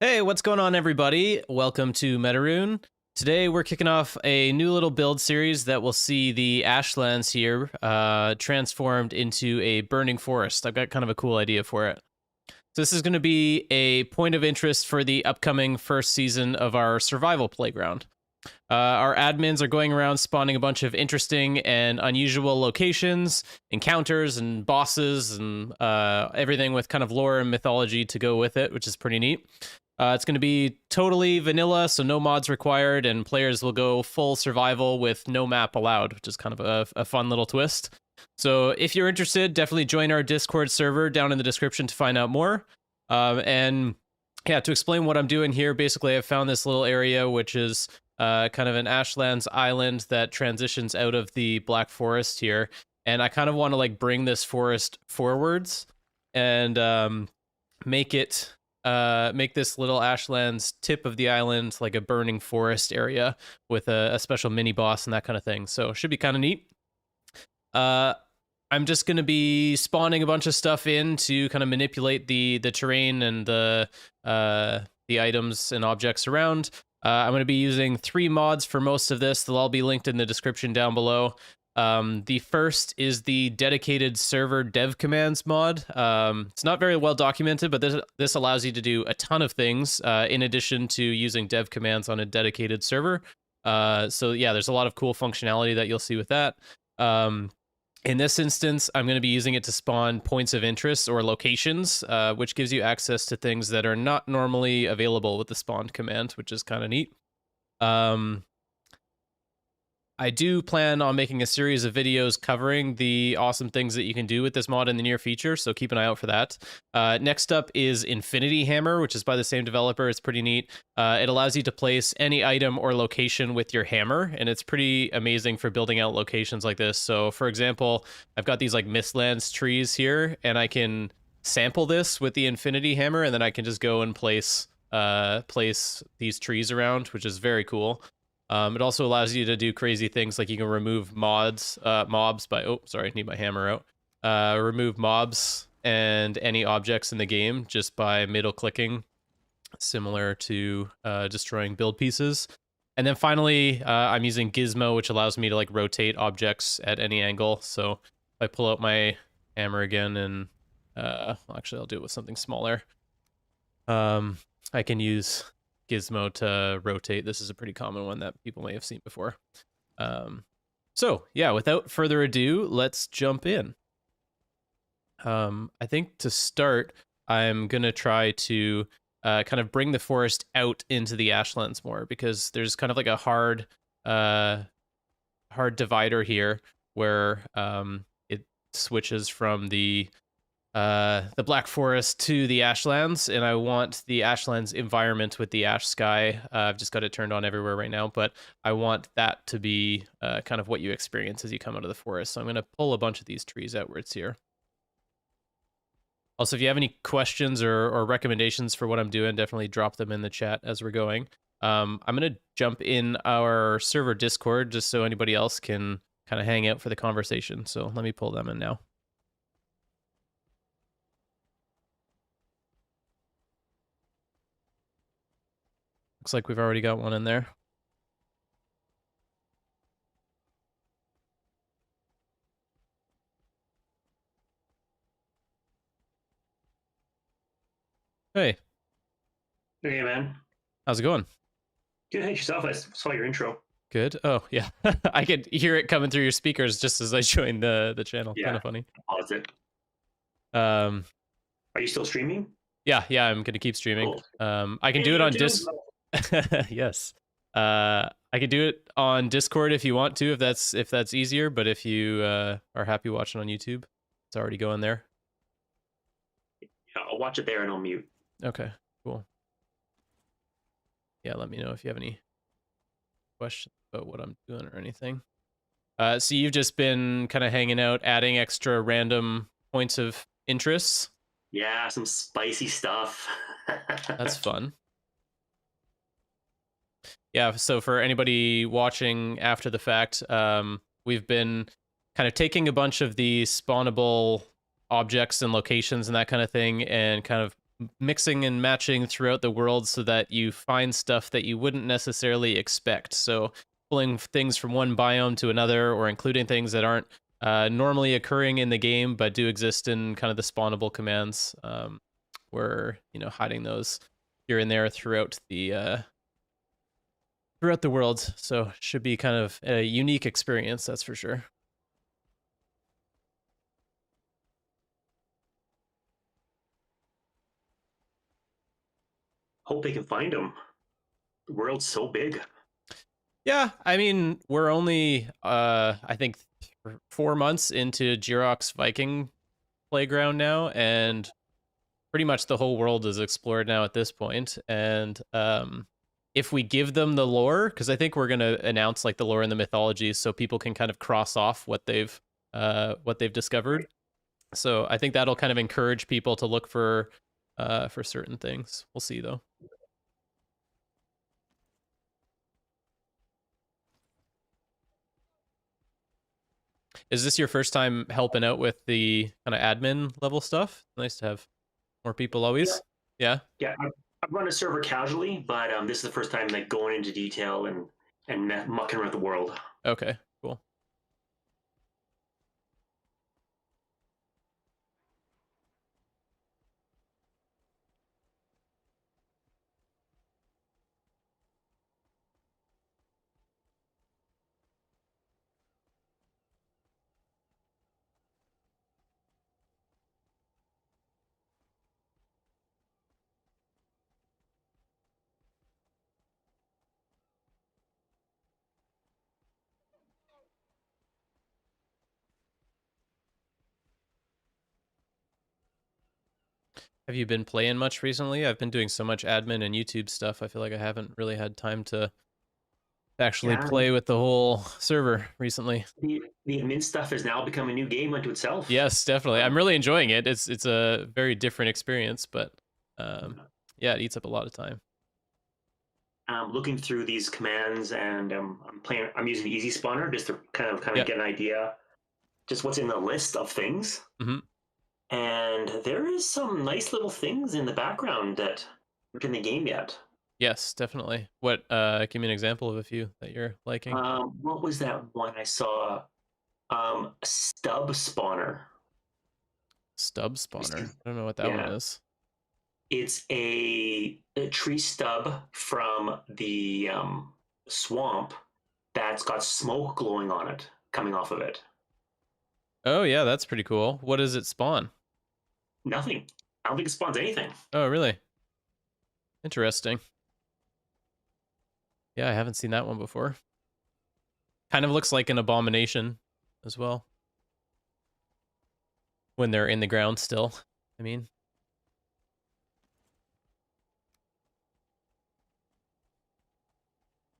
Hey, what's going on, everybody? Welcome to Metaroon. Today, we're kicking off a new little build series that will see the Ashlands here transformed into a burning forest. I've got kind of a cool idea for it. So this is going to be a point of interest for the upcoming first season of our survival playground. Our admins are going around spawning a bunch of interesting and unusual locations, encounters, and bosses, and everything with kind of lore and mythology to go with it, which is pretty neat. It's going to be totally vanilla, so no mods required, and players will go full survival with no map allowed, which is kind of a fun little twist. So if you're interested, definitely join our Discord server down in the description to find out more. And yeah, to explain what I'm doing here, basically I've found this little area, which is kind of an Ashlands island that transitions out of the Black Forest here. And I kind of want to like bring this forest forwards and make it... make this little Ashlands tip of the island like a burning forest area with a special mini boss and that kind of thing. So it should be kind of neat. I'm just going to be spawning a bunch of stuff in to kind of manipulate the terrain and the items and objects around. I'm going to be using 3 mods for most of this. They'll all be linked in the description down below. The first is the dedicated server dev commands mod. It's not very well documented, but this allows you to do a ton of things in addition to using dev commands on a dedicated server. So yeah, there's a lot of cool functionality that you'll see with that. In this instance, I'm going to be using it to spawn points of interest or locations, which gives you access to things that are not normally available with the spawn command, which is kind of neat. I do plan on making a series of videos covering the awesome things that you can do with this mod in the near future, so keep an eye out for that. Next up is Infinity Hammer, which is by the same developer. It's pretty neat. It allows you to place any item or location with your hammer, and it's pretty amazing for building out locations like this. So, for example, I've got these like Mistlands trees here, and I can sample this with the Infinity Hammer, and then I can just go and place these trees around, which is very cool. It also allows you to do crazy things like you can remove mobs by... Oh, sorry, I need my hammer out. Remove mobs and any objects in the game just by middle clicking, similar to destroying build pieces. And then finally, I'm using Gizmo, which allows me to like rotate objects at any angle. So if I pull out my hammer again and... well, actually, I'll do it with something smaller. I can use Gizmo to rotate. This is a pretty common one that people may have seen before. So yeah, without further ado, let's jump in. I think to start, I'm gonna try to kind of bring the forest out into the Ashlands more, because there's kind of like a hard divider here where it switches from the Black Forest to the Ashlands, and I want the Ashlands environment with the ash sky. I've just got it turned on everywhere right now, but I want that to be kind of what you experience as you come out of the forest. So I'm going to pull a bunch of these trees outwards here. Also, if you have any questions or recommendations for what I'm doing, definitely drop them in the chat as we're going. I'm going to jump in our server Discord just so anybody else can kind of hang out for the conversation. So let me pull them in now. Looks like we've already got one in there. Hey. Hey, man. How's it going? Good. Hey, yourself. I saw your intro. Good. Oh, yeah. I could hear it coming through your speakers just as I joined the channel. Yeah. Kind of funny. Pause it. Are you still streaming? Yeah, I'm going to keep streaming. Cool. I can do it on Discord. Yes. I could do it on Discord if you want to, if that's easier, but if you are happy watching on YouTube, it's already going there. Yeah, I'll watch it there and I'll mute. Okay, cool. Yeah, let me know if you have any questions about what I'm doing or anything. So you've just been kind of hanging out, adding extra random points of interest? Yeah, some spicy stuff. That's fun. Yeah, so for anybody watching after the fact, we've been kind of taking a bunch of the spawnable objects and locations and that kind of thing and kind of mixing and matching throughout the world so that you find stuff that you wouldn't necessarily expect. So pulling things from one biome to another, or including things that aren't normally occurring in the game but do exist in kind of the spawnable commands. We're hiding those here and there throughout the world. So should be kind of a unique experience, that's for sure. Hope they can find them. The world's so big. Yeah, I mean, we're only I think 4 months into Jirok's Viking playground now, and pretty much the whole world is explored now at this point. And if we give them the lore, because I think we're gonna announce like the lore and the mythology, so people can kind of cross off what they've discovered. So I think that'll kind of encourage people to look for certain things. We'll see though. Is this your first time helping out with the kind of admin level stuff? Nice to have more people always. Yeah. Yeah, I've run a server casually, but this is the first time like going into detail and mucking around the world. Okay. Cool. Have you been playing much recently? I've been doing so much admin and YouTube stuff. I feel like I haven't really had time to actually Yeah, play with the whole server recently. the admin stuff is now become a new game unto itself. Yes, definitely. I'm really enjoying it. It's a very different experience, but yeah, it eats up a lot of time. Looking through these commands, and I'm using Easy Spawner just to kind of Yeah. get an idea, just what's in the list of things. Mm-hmm. And there is some nice little things in the background that aren't in the game yet. Yes, definitely. What? Give me an example of a few that you're liking. What was that one I saw? Stub spawner. Stub spawner. I don't know what that one Yeah, is. it's a tree stub from the swamp that's got smoke glowing on it coming off of it. Oh yeah, that's pretty cool. What does it spawn? Nothing. I don't think it spawns anything. Oh really? Interesting. Yeah, I haven't seen that one before. Kind of looks like an abomination as well. When they're in the ground still, I mean.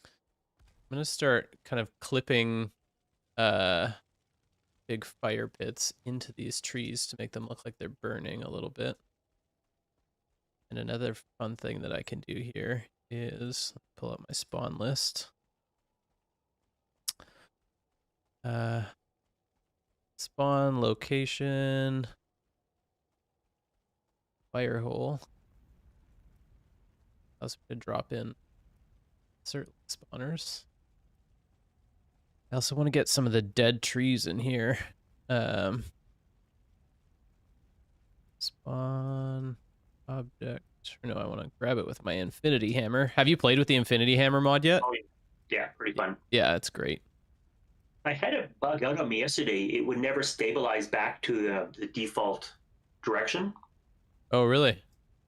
I'm gonna start kind of clipping big fire pits into these trees to make them look like they're burning a little bit. And another fun thing that I can do here is pull up my spawn list. Spawn location, fire hole. I was going to drop in certain spawners. I also want to get some of the dead trees in here. Spawn object. No, I want to grab it with my infinity hammer. Have you played with the infinity hammer mod yet? Oh, yeah, pretty fun. Yeah, it's great. I had it bug out on me yesterday. It would never stabilize back to the default direction. Oh, really?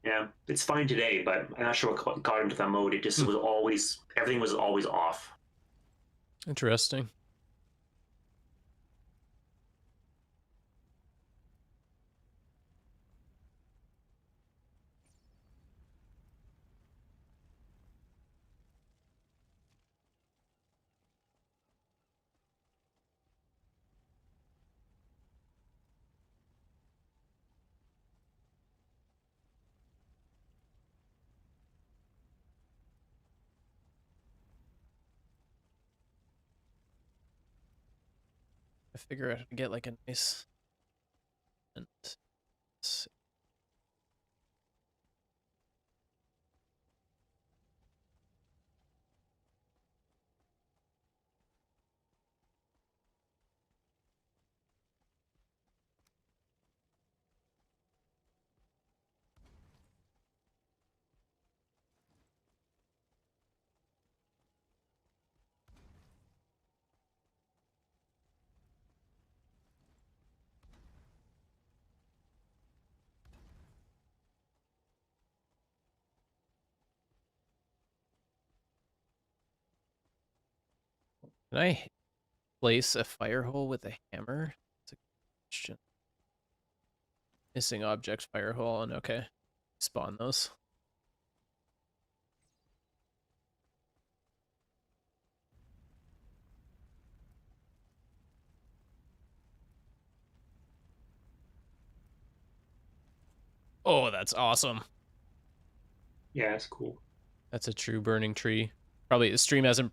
Yeah, it's fine today, but I'm not sure what got into that mode. It just was always, everything was always off. Interesting. I figure out how to get like a nice. Can I place a fire hole with a hammer? That's a question. Missing object fire hole, and okay. Spawn those. Oh, that's awesome. Yeah, that's cool. That's a true burning tree. Probably the stream hasn't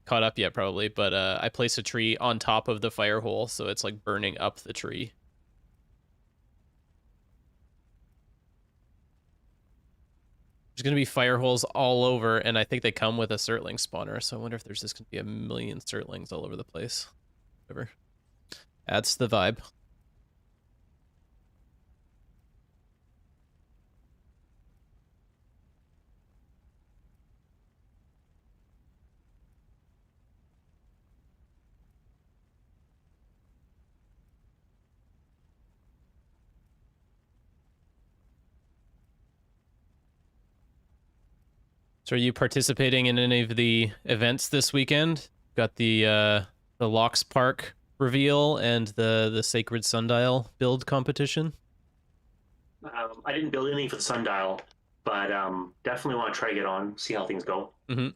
caught up yet, probably, but I placed a tree on top of the fire hole, so it's like burning up the tree. There's going to be fire holes all over, and I think they come with a Surtling spawner, so I wonder if there's just going to be a million Surtlings all over the place. Whatever. Adds to the vibe. So are you participating in any of the events this weekend? Got the Locks Park reveal and the Sacred Sundial build competition. I didn't build anything for the sundial, but definitely want to try to get on, see how things go. Mm-hmm.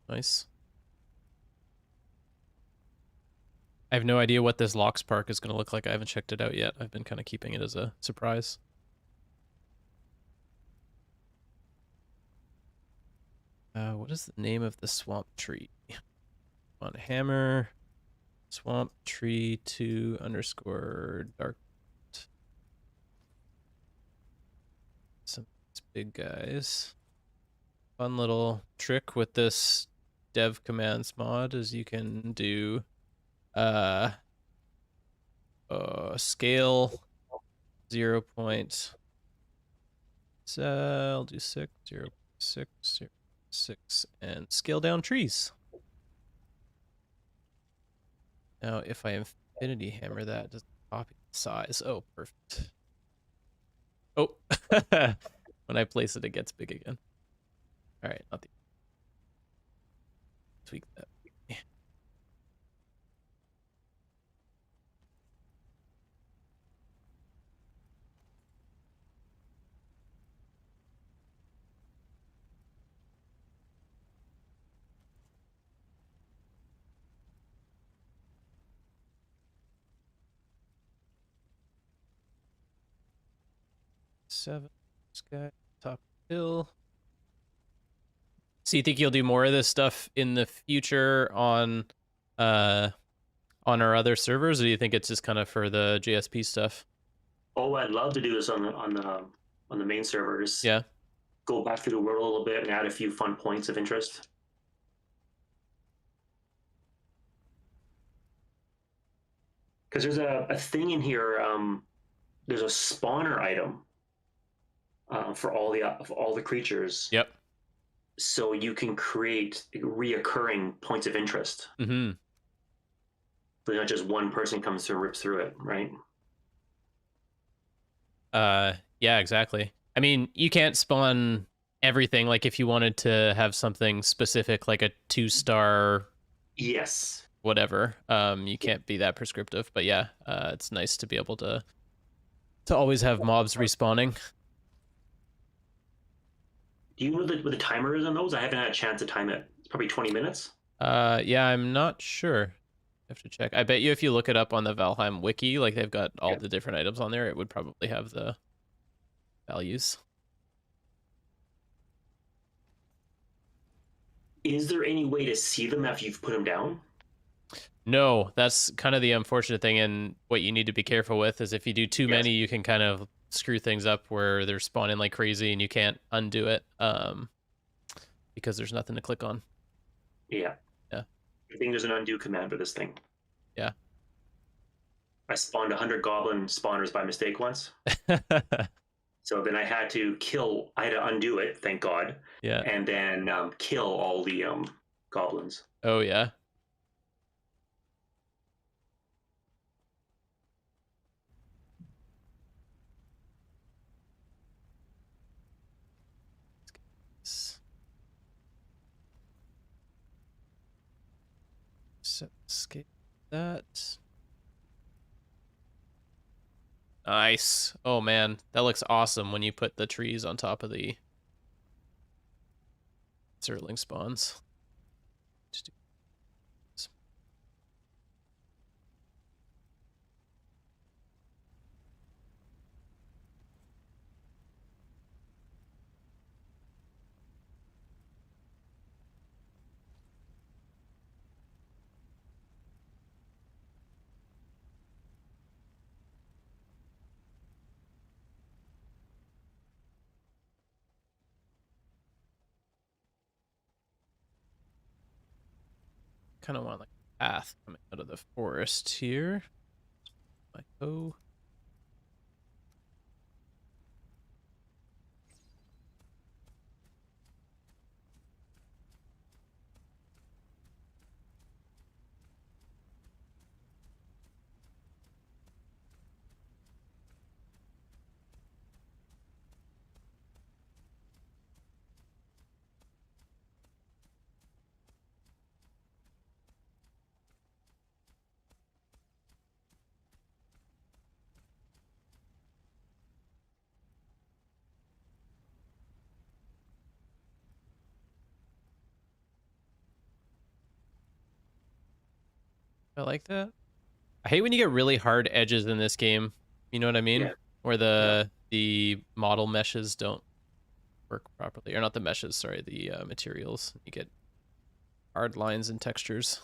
Nice. I have no idea what this Locks Park is going to look like. I haven't checked it out yet. I've been kind of keeping it as a surprise. What is the name of the swamp tree? On hammer, swamp tree 2 _ dark. Some big guys. Fun little trick with this dev commands mod is you can do scale 0. So I'll do 6, 0, 6, 0, 6, and scale down trees. Now, if I infinity hammer that, does it copy the size? Oh, perfect. Oh, when I place it, it gets big again. All right, not the tweak that. 7. This guy, top hill. So you think you'll do more of this stuff in the future on our other servers, or do you think it's just kind of for the JSP stuff? Oh, I'd love to do this on the main servers. Yeah. Go back through the world a little bit and add a few fun points of interest. Because there's a thing in here. There's a spawner item for all the creatures. Yep. So you can create reoccurring points of interest. Mm-hmm. So not just one person comes through and rips through it, right? Yeah, exactly. I mean, you can't spawn everything. Like if you wanted to have something specific, like a 2-star, yes, whatever, you can't be that prescriptive. But yeah, it's nice to be able to always have mobs respawning. Do you know what the timer is on those? I haven't had a chance to time it. It's probably 20 minutes. Yeah, I'm not sure. I have to check. I bet you if you look it up on the Valheim wiki, like they've got all the different items on there, it would probably have the values. Is there any way to see them after you've put them down? No, that's kind of the unfortunate thing, and what you need to be careful with is if you do too many, you can kind of screw things up where they're spawning like crazy and you can't undo it because there's nothing to click on. Yeah. I think there's an undo command for this thing. Yeah. I spawned 100 goblin spawners by mistake once. So then I had to undo it, thank God. Yeah. And then kill all the goblins. Oh, yeah. Set escape that. Nice. Oh man, that looks awesome when you put the trees on top of the Zerling spawns. Kind of want like a path coming out of the forest here. Like, oh. I like that. I hate when you get really hard edges in this game. You know what I mean? Yeah. Where Yeah. the model meshes don't work properly, or not the meshes. Sorry, the materials. You get hard lines and textures.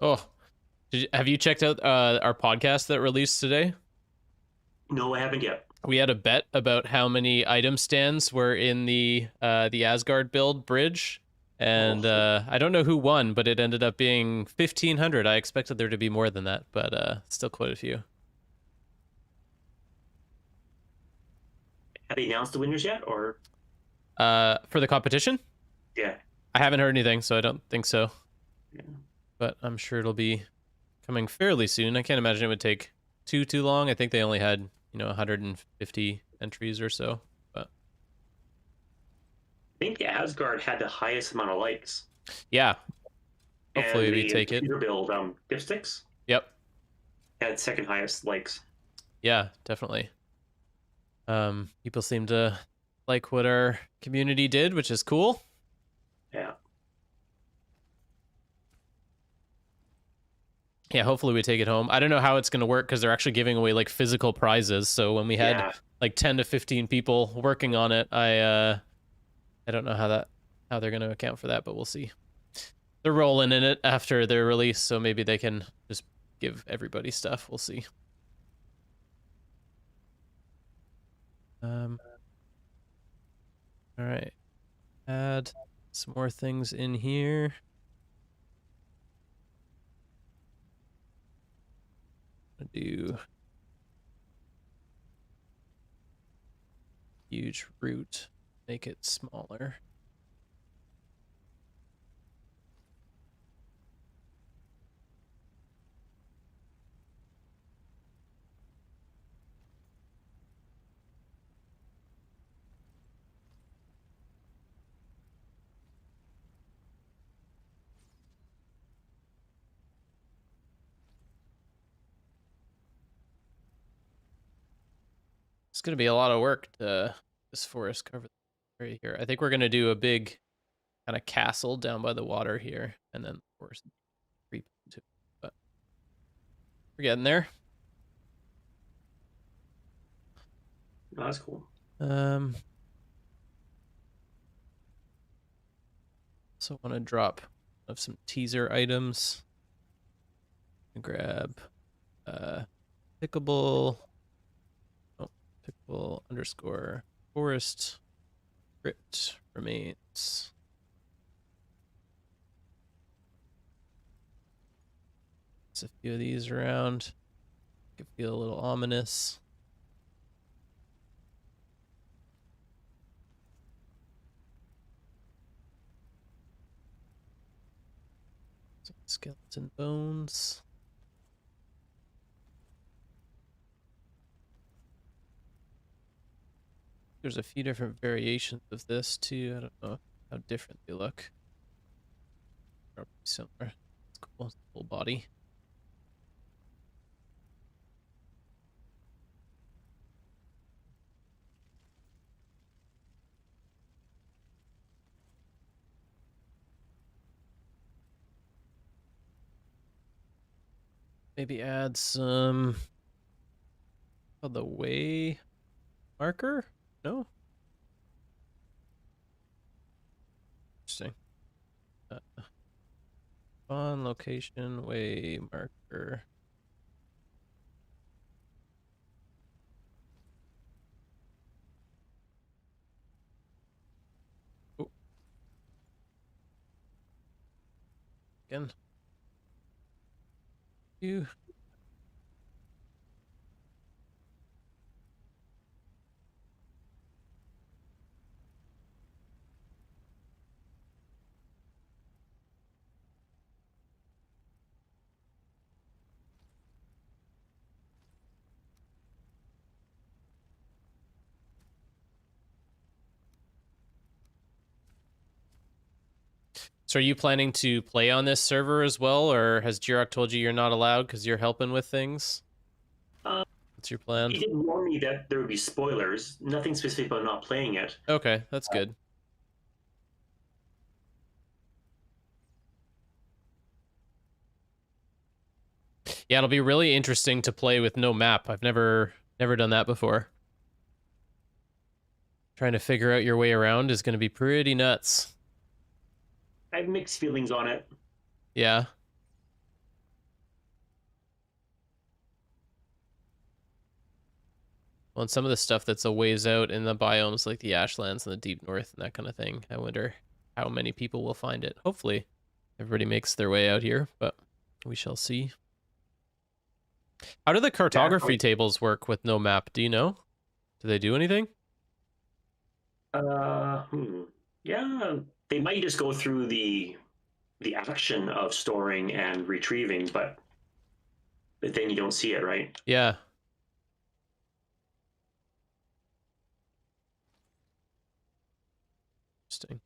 Oh, have you checked out our podcast that released today? No, I haven't yet. We had a bet about how many item stands were in the Asgard build bridge, and I don't know who won, but it ended up being 1,500. I expected there to be more than that, but still quite a few. Have they announced the winners yet, or? For the competition, Yeah. I haven't heard anything, so I don't think so. Yeah. But I'm sure it'll be coming fairly soon. I can't imagine it would take too long. I think they only had 150 entries or so. But I think the Asgard had the highest amount of likes. yeah, hopefully And we the take it. computer build, Dipsticks, Yep. had second highest likes. Yeah, definitely. People seem to like what our community did, which is cool. Yeah. Yeah, hopefully we take it home. I don't know how it's going to work because they're actually giving away like physical prizes. So when we had like 10 to 15 people working on it, I don't know how they're going to account for that, but we'll see. They're rolling in it after their release, so maybe they can just give everybody stuff. We'll see. All right. Add some more things in here. Do huge root, make it smaller. It's going to be a lot of work to this forest cover area here. I think we're going to do a big kind of castle down by the water here, and then the forest creep into it. But we're getting there. Oh, that's cool. Also want to drop of some teaser items. Grab pickable underscore forest crypt remains. There's a few of these around. Could feel a little ominous. Skeleton bones. There's a few different variations of this too. I don't know how different they look. They're pretty similar. It's cool. It's a full body. Maybe add some of the way marker? No? Interesting. On location way marker. Oh. Again. You. So are you planning to play on this server as well, or has Jirok told you you're not allowed because you're helping with things? Uh, What's your plan? he did warn me that there would be spoilers. Nothing specific about not playing it. Okay, that's good. Yeah, it'll be really interesting to play with no map. I've never done that before. Trying to figure out your way around is going to be pretty nuts. I have mixed feelings on it. Yeah. Well, and some of the stuff that's a ways out in the biomes, like the Ashlands and the deep north and that kind of thing, I wonder how many people will find it. Hopefully, everybody makes their way out here, but we shall see. How do the cartography tables work with no map? Do you know? Do they do anything? Yeah, they might just go through the action of storing and retrieving, but then you don't see it, right? Yeah. Interesting.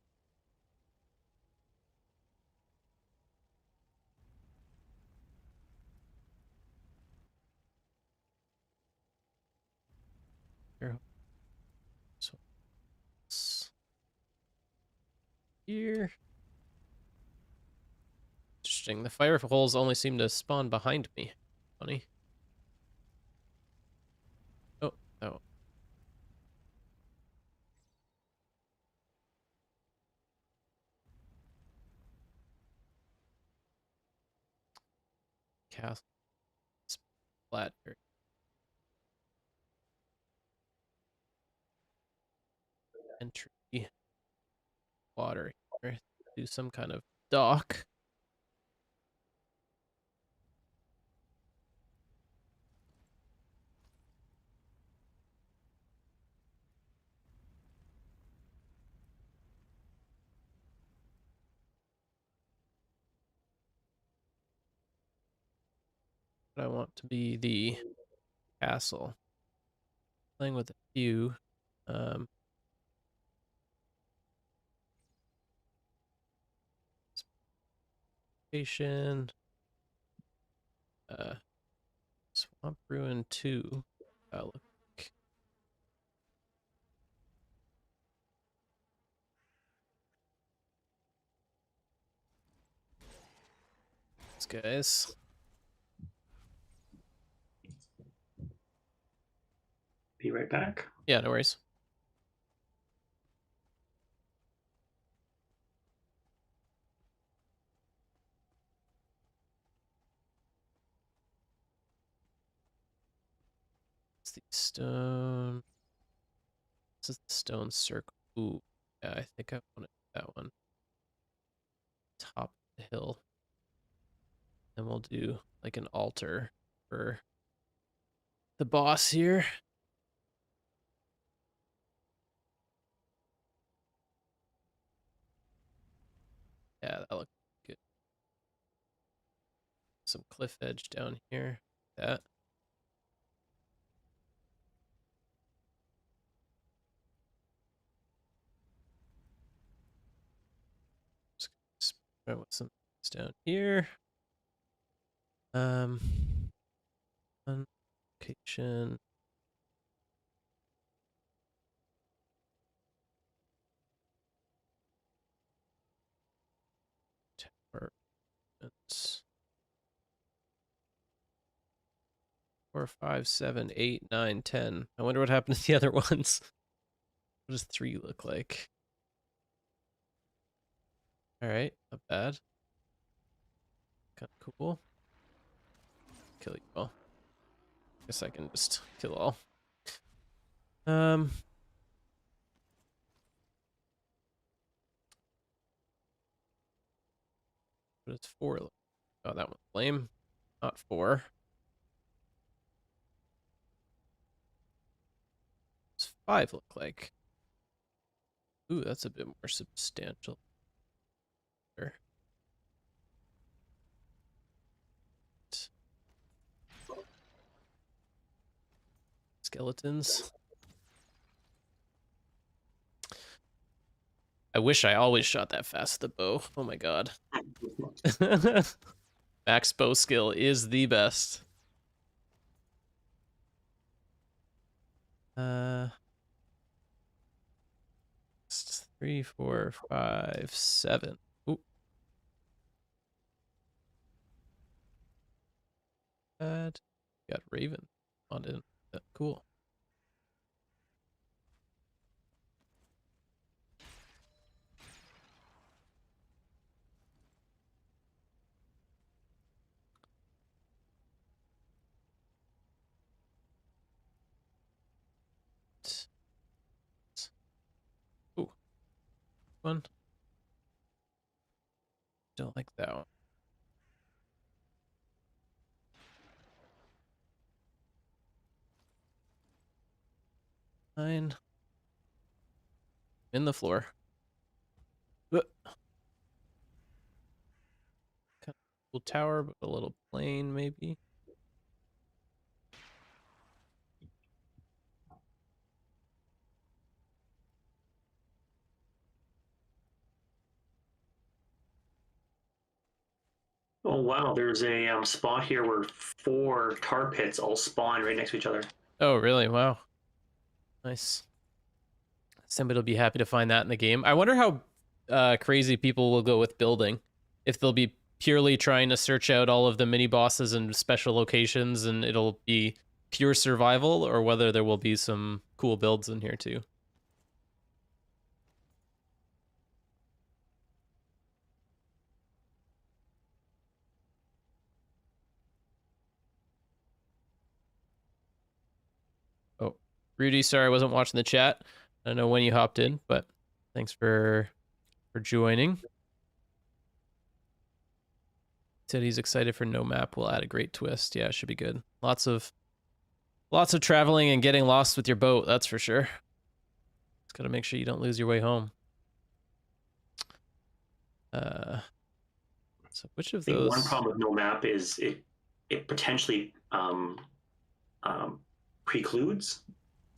Here. So here. Interesting. The fire holes only seem to spawn behind me. Funny. Oh, oh. Castle. Flat. Entry. Water here. Do some kind of dock. But I want to be the castle. Playing with a few. Station. Swamp Ruin 2. Look. These guys. Be right back. Yeah, no worries. It's the stone. This is the stone circle. Ooh, yeah, I think I wanted that one. Top of the hill. Then we'll do like an altar for the boss here. Yeah, that looks good. some cliff edge down here. That. Just put some down here. Location. Apartments. 4, 5, 7, 8, 9, 10. I wonder what happened to the other ones. What does 3 look like? All right, not bad. Kind of cool. Kill you all. Guess I can just kill all. But it's 4. Oh, that one's lame. Not 4. What's 5 look like? Ooh, that's a bit more substantial. There. Skeletons. I wish I always shot that fast with the bow. Oh my god. Max bow skill is the best. 3, 4, 5, 7. Ooh. Got Raven on it. Cool. Ooh. One. Don't like that one. 9. In the floor. Kind of cool tower, but a little plain maybe. Oh wow, there's a spot here where 4 tar pits all spawn right next to each other. Oh, really? Wow. Nice. Somebody will be happy to find that in the game. I wonder how crazy people will go with building. If they'll be purely trying to search out all of the mini bosses and special locations and it'll be pure survival, or whether there will be some cool builds in here too. Oh, Rudy, sorry I wasn't watching the chat. I don't know when you hopped in, but thanks for joining. Said he's excited for no map. Will add a great twist. Yeah, it should be good. Lots of traveling and getting lost with your boat, that's for sure. Just gotta make sure you don't lose your way home. So which of I think those? one problem with no map is it potentially precludes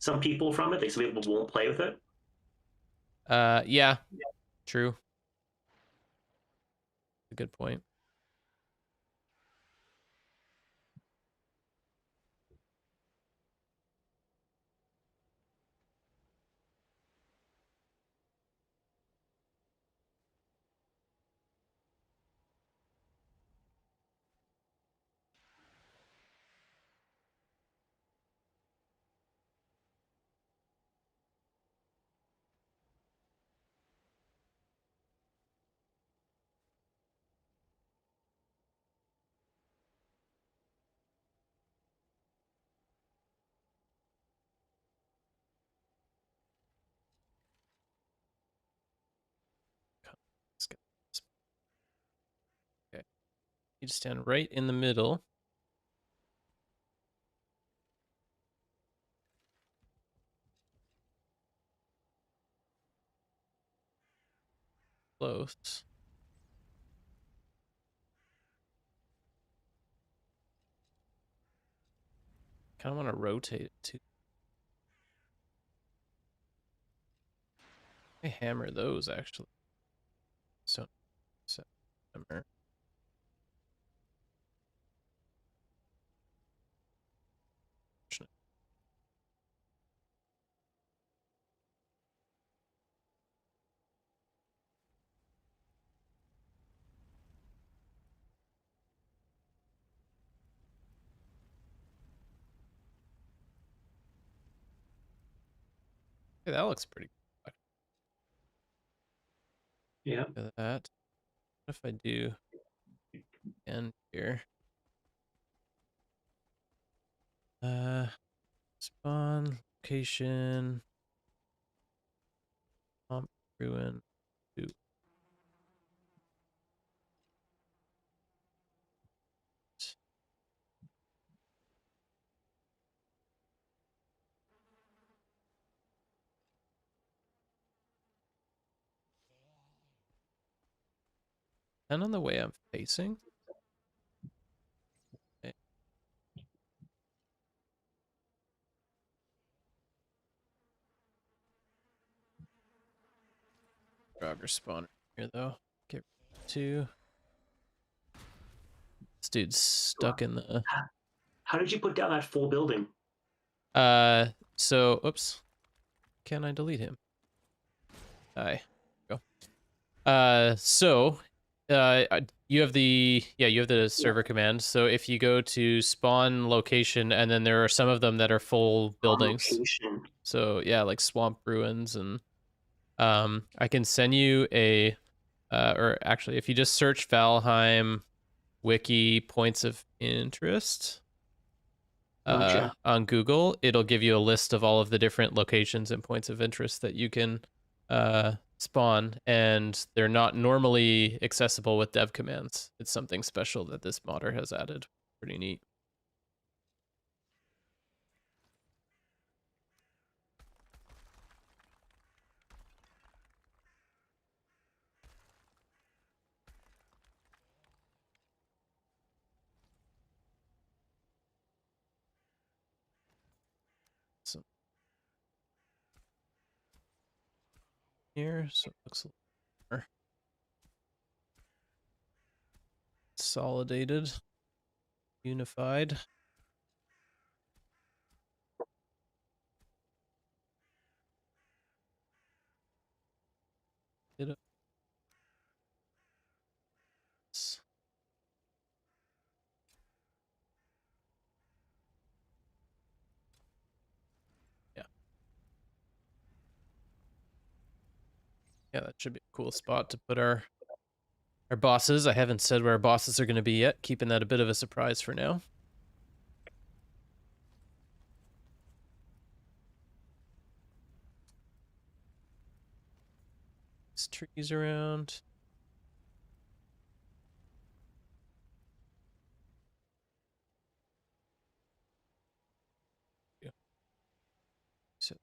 some people from it. Like some people won't play with it. Yeah, true. A good point. Okay, you just stand right in the middle. Close. Kind of want to rotate it too. I hammer those actually. So hammer. Okay, that looks pretty good. Yeah. Look at that. What if I do end here? Spawn location. Ruin. Two. And on the way I'm facing. Okay. Jogger spawner here though. Get two. This dude's stuck in the. How did you put down that full building? So oops. Can I delete him? Hi. Go. You have the server command. So if you go to spawn location, and then there are some of them that are full buildings. Location. So yeah, like swamp ruins, and I can send you a, or actually, if you just search Valheim wiki points of interest Gotcha. on Google, it'll give you a list of all of the different locations and points of interest that you can spawn, and they're not normally accessible with dev commands. It's something special that this modder has added. Pretty neat. So here, so it looks a little more consolidated, unified. Did it. Yeah. Yeah, that should be a cool spot to put our bosses. I haven't said where our bosses are going to be yet, keeping that a bit of a surprise for now. There's trees around. Yeah. So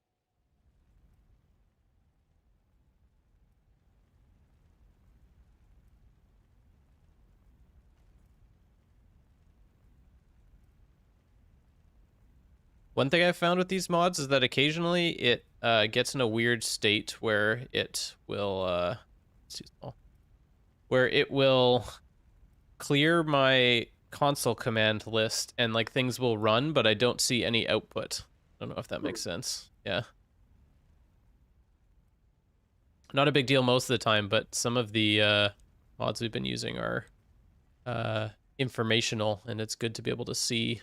one thing I've found with these mods is that occasionally it gets in a weird state where it will it's too small, where it will clear my console command list and like things will run, but I don't see any output. I don't know if that makes sense. Yeah. Not a big deal most of the time, but some of the mods we've been using are informational, and it's good to be able to see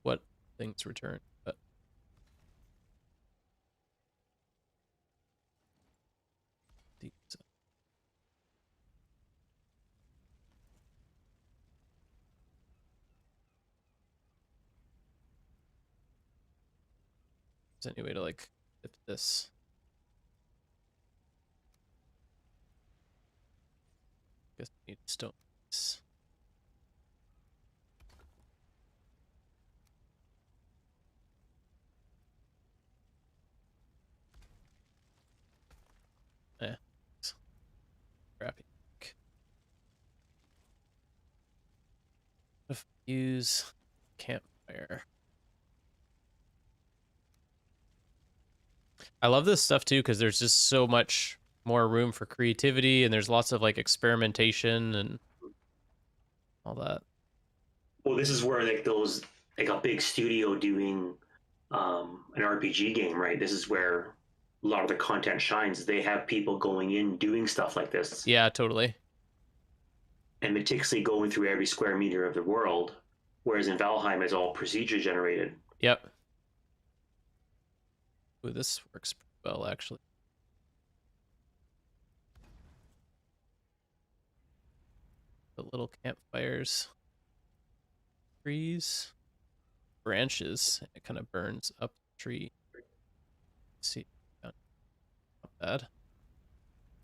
what things return. But these, is there any way to like flip this? Guess I need stone. Eh, crappy. If I use campfire. I love this stuff too because there's just so much more room for creativity, and there's lots of like experimentation and all that. Well, this is where like those like a big studio doing an RPG game, right? This is where a lot of the content shines. They have people going in doing stuff like this Yeah, totally. and meticulously going through every square meter of the world, whereas in Valheim it's all procedure generated. Yep. Ooh, this works pretty well actually. The little campfires, trees, branches. It kind of burns up the tree. Let's see, not bad.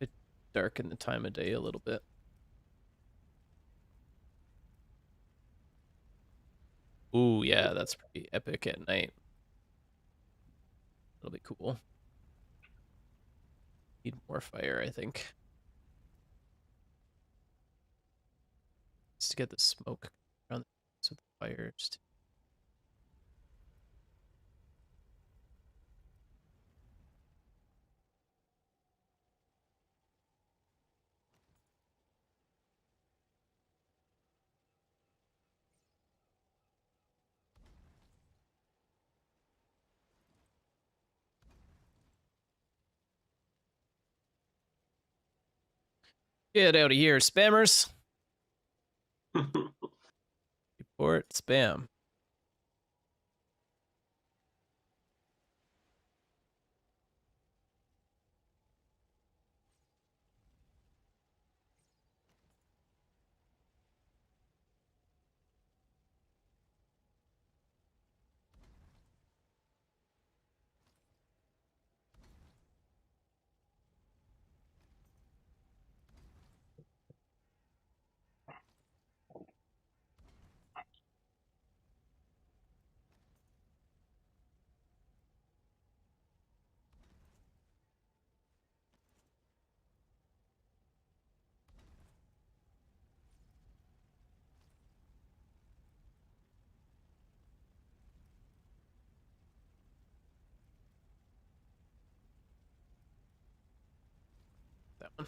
It darken the time of day a little bit. Ooh, yeah, that's pretty epic at night. It'll be cool. Need more fire, I think. Just to get the smoke around the fires. Get out of here, spammers. Report spam. That one.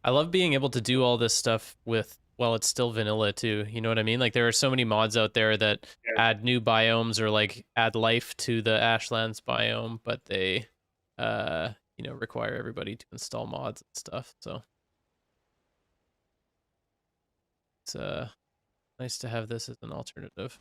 I love being able to do all this stuff with while it's still vanilla too. You know what I mean? Like there are so many mods out there that Yeah. add new biomes or like add life to the Ashlands biome, but they require everybody to install mods and stuff. So it's nice to have this as an alternative.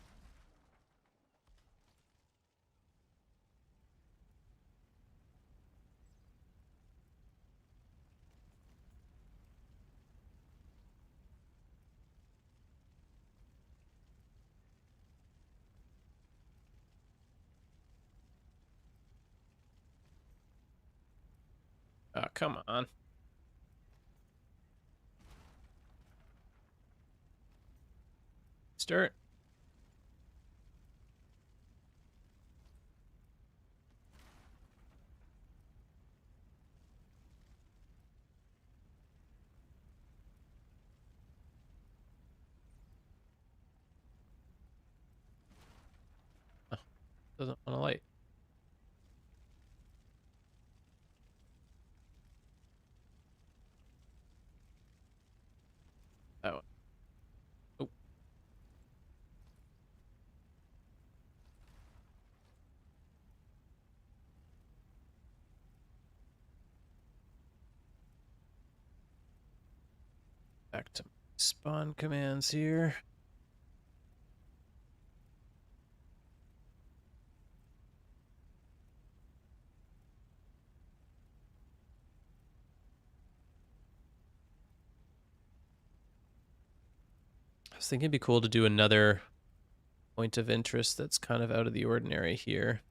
Oh, come on. Start. Oh, doesn't want to light. That one. Oh, back to spawn commands here. I was thinking it'd be cool to do another point of interest that's kind of out of the ordinary here.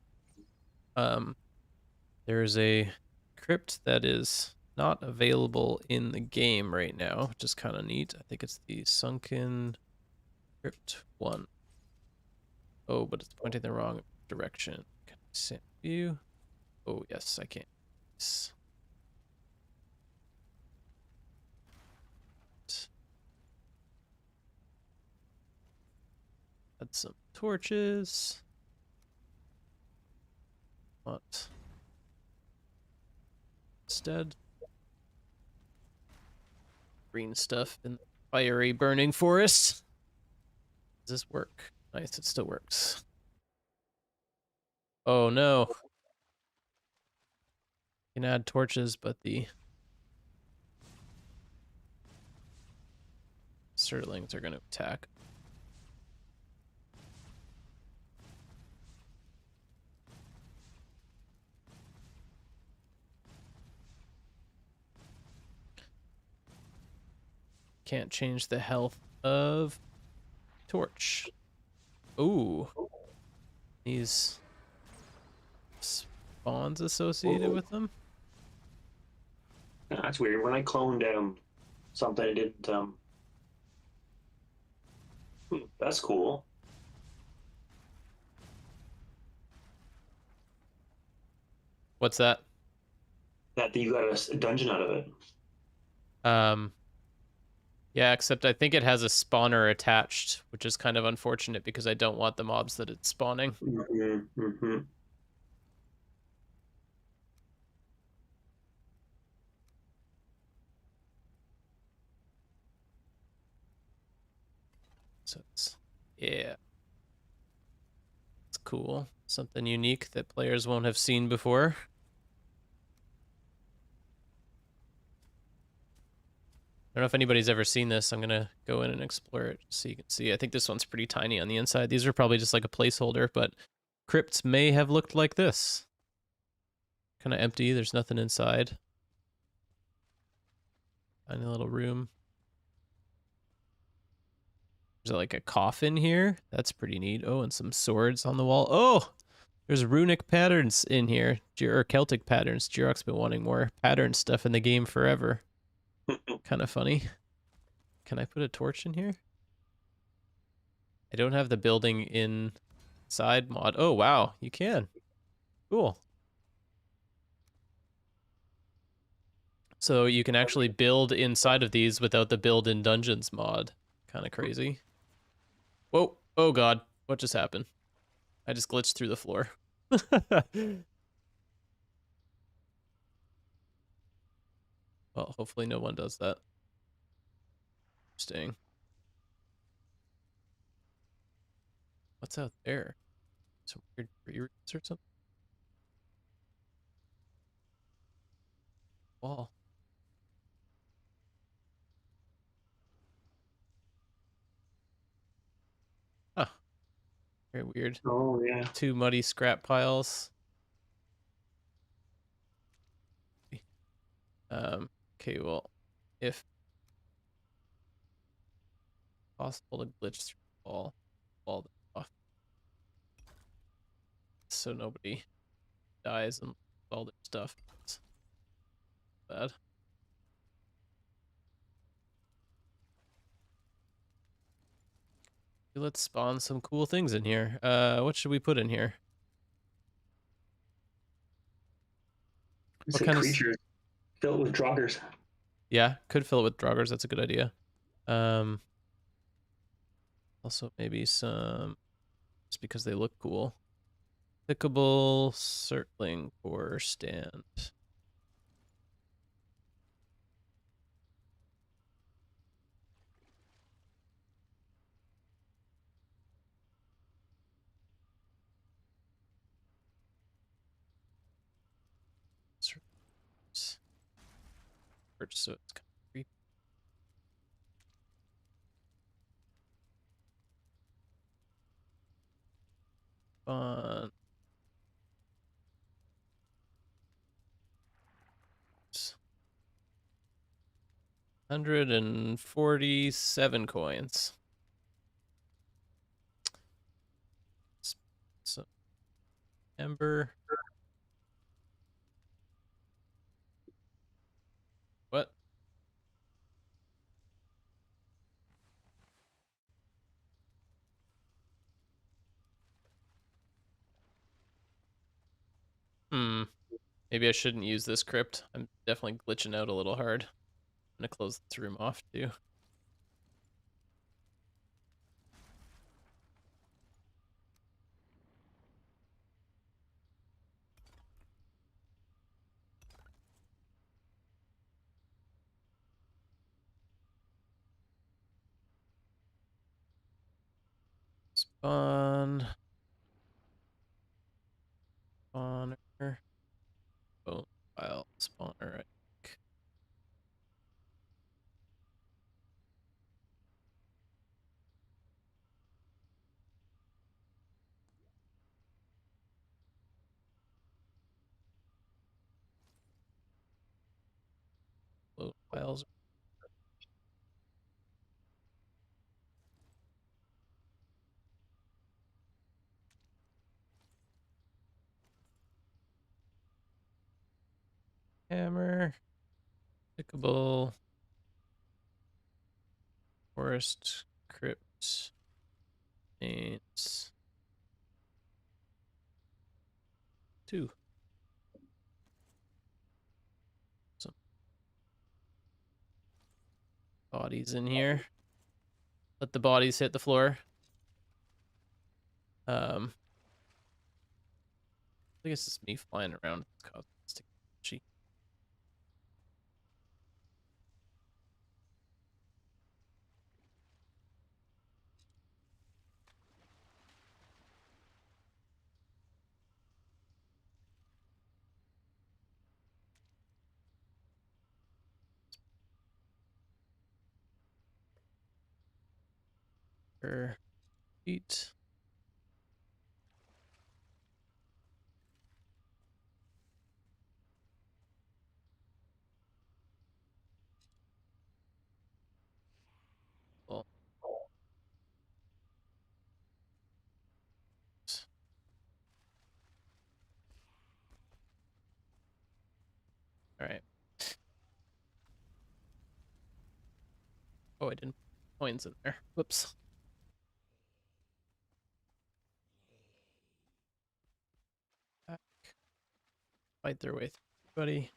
There's a crypt that is not available in the game right now, which is kind of neat. I think it's the Sunken Crypt 1. Oh, but it's pointing the wrong direction. Can I see view? Oh, yes, I can. Nice. Add some torches. What? Instead, green stuff in the fiery burning forest. Does this work? Nice, it still works. Oh no. You can add torches, but the Surtlings are going to attack. Can't change the health of torch. Ooh. These spawns associated with them. Yeah, that's weird. When I cloned something, it didn't. That's cool. What's that? That you got a dungeon out of it. Um, yeah, except I think it has a spawner attached, which is kind of unfortunate because I don't want the mobs that it's spawning. Mm-hmm, mm-hmm. So it's, yeah, it's cool. Something unique that players won't have seen before. I don't know if anybody's ever seen this. I'm gonna go in and explore it so you can see. I think this one's pretty tiny on the inside. These are probably just like a placeholder, but crypts may have looked like this. Kind of empty. There's nothing inside. Tiny little room. There's like a coffin here. That's pretty neat. Oh, and some swords on the wall. Oh, there's runic patterns in here. Or Celtic patterns. Jirok's been wanting more pattern stuff in the game forever. Kind of funny. Can I put a torch in here? I don't have the building inside mod. Oh, wow. You can. Cool. So you can actually build inside of these without the build in dungeons mod. Kind of crazy. Whoa. Oh, God. What just happened? I just glitched through the floor. Well, hopefully no one does that. Interesting. What's out there? Some weird tree roots or something? Wall. Huh. Very weird. Oh yeah. Two muddy scrap piles. Okay, well, if possible to glitch through wall off so nobody dies and all their stuff. It's bad. Let's spawn some cool things in here. What should we put in here? It's What a kind of creature filled with draugrs. Yeah, could fill it with draugrs. That's a good idea. Also maybe some just because they look cool. Clickable circling core stand. So it's kind of creepy. Fun. 147 coins. So ember. What? Hmm. Maybe I shouldn't use this crypt. I'm definitely glitching out a little hard. I'm gonna close this room off too. Spawn. Spawner. Oh, file spawner. Load files. Hammer. Clickable. Forest. Crypt. Names. 2. Some bodies in here. Let the bodies hit the floor. I guess it's me flying around. Feet. Well, all right. Oh, I didn't put coins in there. Whoops. Back. Fight their way through, buddy.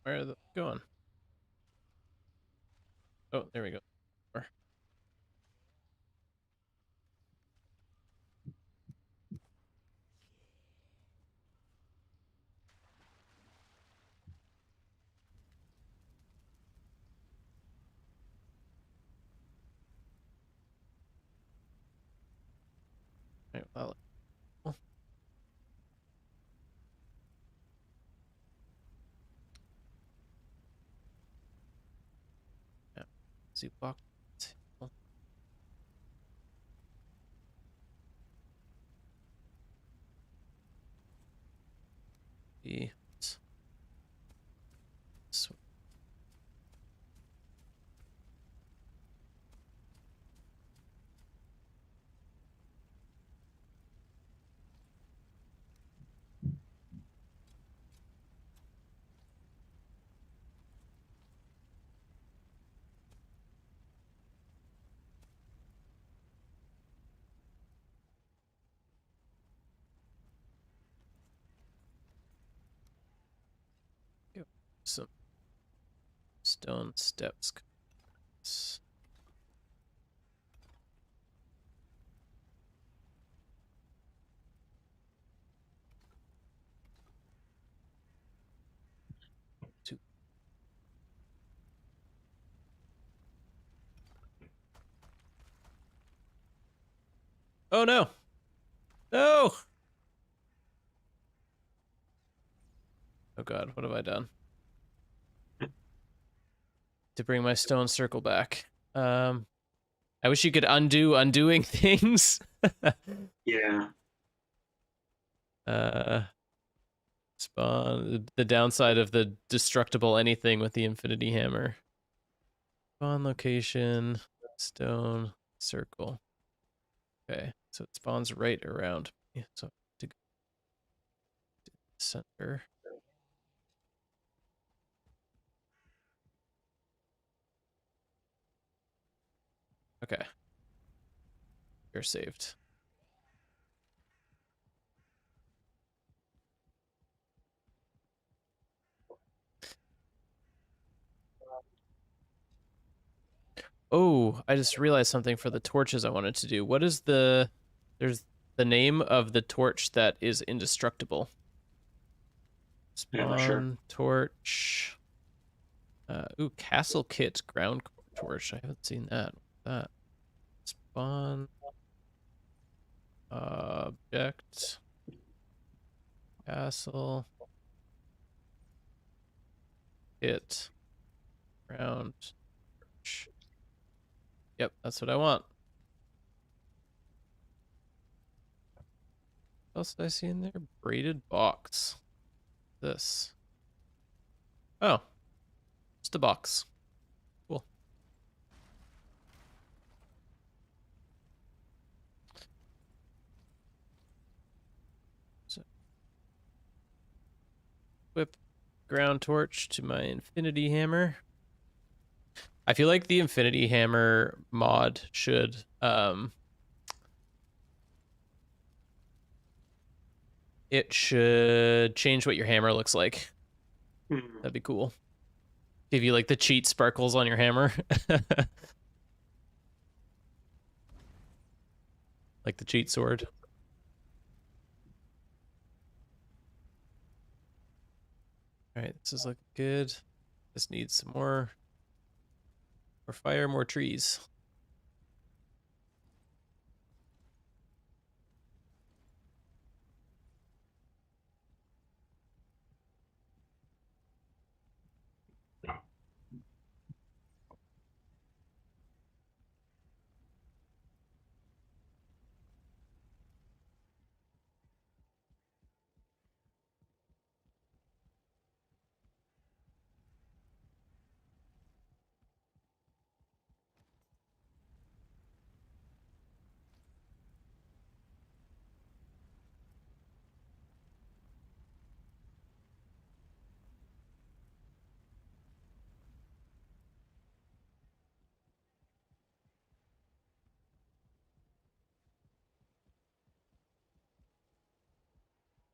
Where are they going? Oh, there we go. Right, well, yeah. See block. The some stone steps. Two. Oh no! No! Oh god, what have I done? To bring my stone circle back. I wish you could undo undoing things. Yeah. Spawn. The downside of the destructible anything with the infinity hammer. Spawn location. Stone circle. Okay, so it spawns right around me. So center. Okay. You're saved. Oh, I just realized something for the torches I wanted to do. What is the... There's the name of the torch that is indestructible. Yeah, I'm not sure. Spawn torch. Ooh, castle kit ground torch. I haven't seen that. That spawn object castle kit ground torch. Yep, that's what I want. What else did I see in there? Braided box. This. Oh, just a box. Cool. So, whip ground torch to my infinity hammer. I feel like the infinity hammer mod should it should change what your hammer looks like. That'd be cool. Give you like the cheat sparkles on your hammer. Like the cheat sword. All right, this is looking good. This needs some more fire, more trees.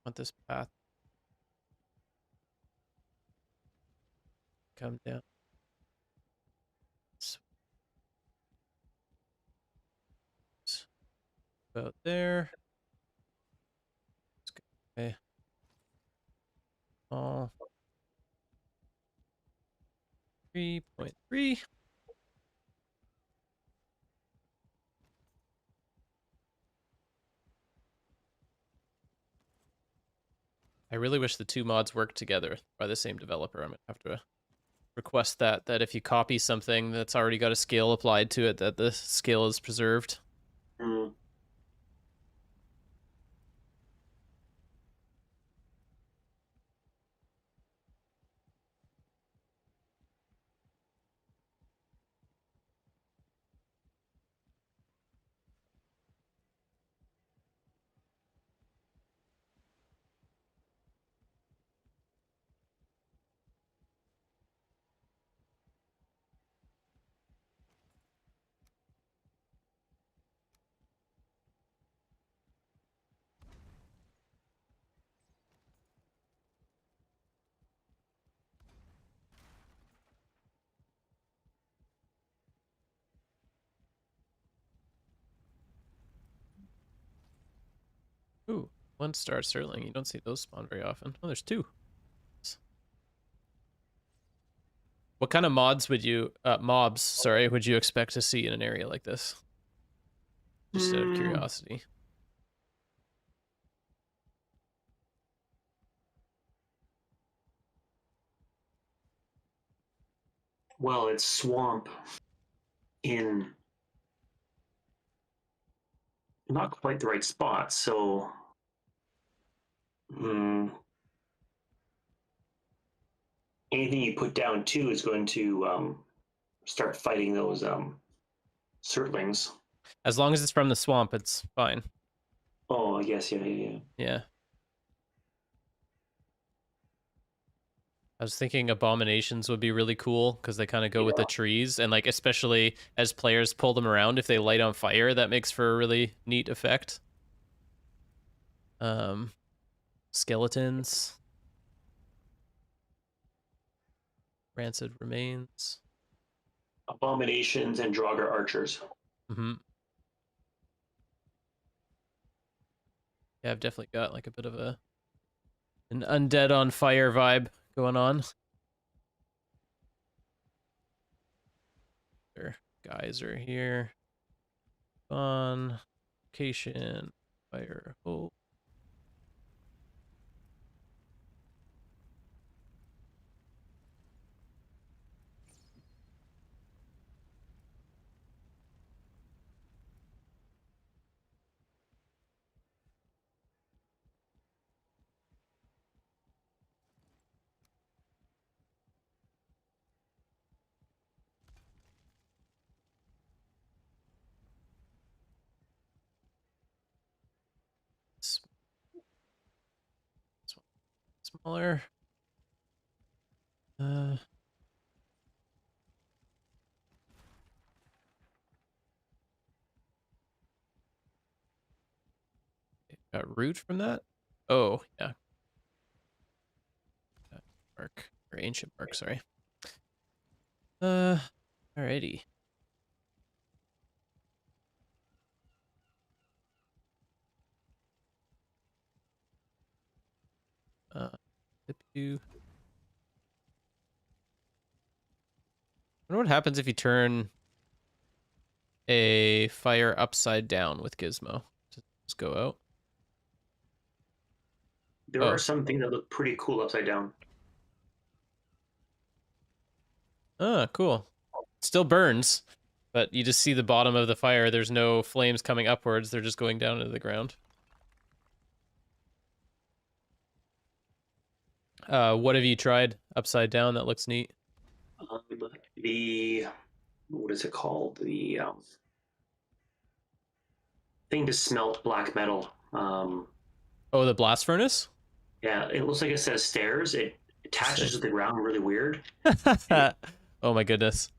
Want this path to come down. About there. Okay. All 3.3. I really wish the two mods worked together by the same developer. I'm gonna have to request that if you copy something that's already got a scale applied to it, that the scale is preserved. Mm. Ooh, 1-star Sterling. You don't see those spawn very often. Oh, there's 2. What kind of mods would you mobs, sorry, would you expect to see in an area like this? Just out of curiosity. Well, it's swamp in not quite the right spot, so anything you put down too is going to start fighting those surtlings. As long as it's from the swamp, it's fine. Oh, yes, yeah. Yeah. I was thinking abominations would be really cool because they kind of go with the trees, and like especially as players pull them around, if they light on fire, that makes for a really neat effect. Skeletons, rancid remains, Abominations and Draugr archers. mm-hmm. Yeah, I've definitely got like a bit of an undead on fire vibe going on. Their guys are here. Fun. Location. Fire. Oh. Smaller. Got root from that? Oh, yeah. Mark. Or ancient mark, sorry. Alrighty. I wonder what happens if you turn a fire upside down with Gizmo. Just go out. There are some things that look pretty cool upside down. Oh, cool. It still burns, but you just see the bottom of the fire. There's no flames coming upwards. They're just going down into the ground. What have you tried upside down that looks neat? The what is it called? The thing to smelt black metal. Oh, the blast furnace? Yeah, it looks like it says stairs. It attaches to the ground really weird. Oh my goodness.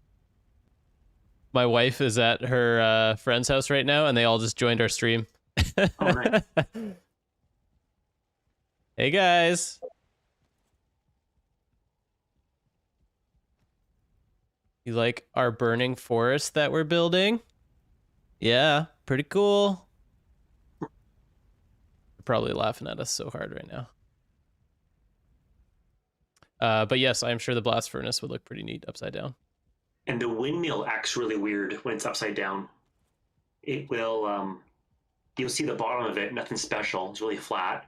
My wife is at her friend's house right now, and they all just joined our stream. Oh, nice. Hey guys. You like our burning forest that we're building? Yeah, pretty cool. They're probably laughing at us so hard right now. But yes, I'm sure the blast furnace would look pretty neat upside down. And the windmill acts really weird when it's upside down. It will, you'll see the bottom of it, nothing special. It's really flat.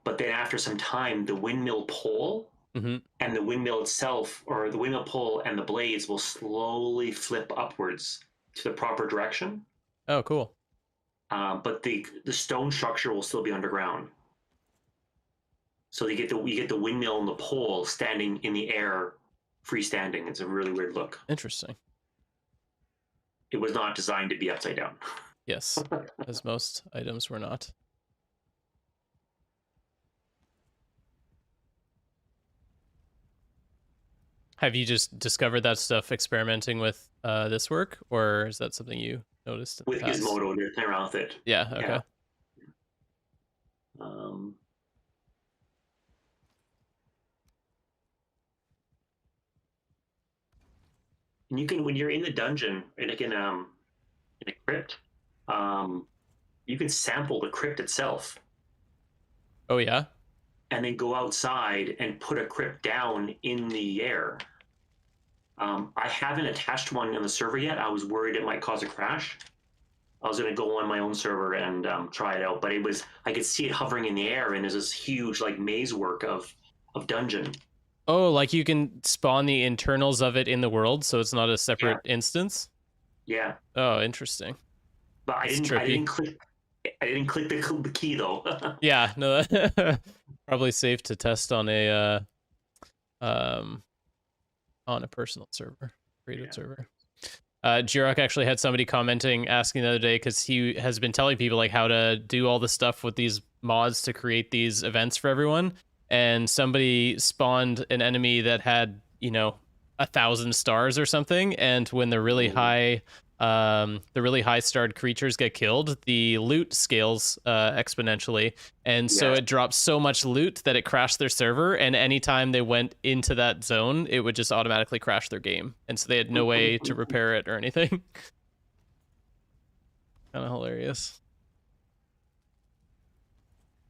But then after some time, the windmill pole and the windmill itself, or the windmill pole and the blades will slowly flip upwards to the proper direction. Oh, cool. But the stone structure will still be underground. So you get the windmill and the pole standing in the air, freestanding. It's a really weird look. Interesting. It was not designed to be upside down. Yes, as most items were not. Have you just discovered that stuff experimenting with this work, or is that something you noticed? With Gizmodo, they're playing around with it. Yeah, okay. Yeah. And you can, when you're in the dungeon, like in a crypt, you can sample the crypt itself. Oh yeah. And then go outside and put a crypt down in the air. I haven't attached one on the server yet. I was worried it might cause a crash. I was going to go on my own server and try it out, but I could see it hovering in the air, and there's this huge like maze work of dungeon. Oh, like you can spawn the internals of it in the world, so it's not a separate instance? Yeah. Oh, interesting. But I didn't click the key though. Yeah, no, probably safe to test on a personal server, creative server. Jirok actually had somebody commenting, asking the other day, because he has been telling people like how to do all the stuff with these mods to create these events for everyone. and somebody spawned an enemy that had, 1,000 stars or something, and when the really high starred creatures get killed, the loot scales exponentially, and so it dropped so much loot that it crashed their server, and anytime they went into that zone, it would just automatically crash their game, and so they had no way to repair it or anything. Kind of hilarious.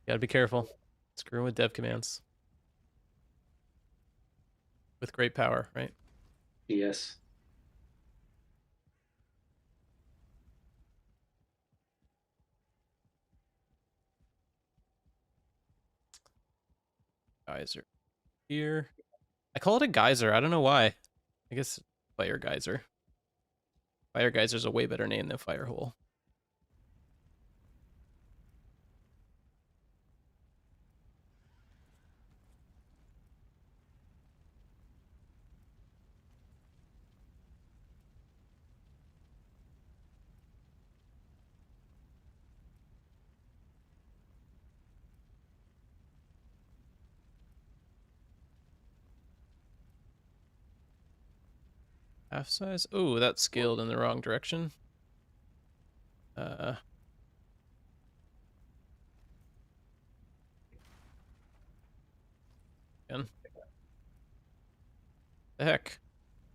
Gotta be careful. Screwing with dev commands. With great power, right? Yes. Geyser here. I call it a geyser. I don't know why. I guess fire geyser. Fire geyser's a way better name than fire hole. Half size. Oh, that's scaled in the wrong direction. Again. The heck?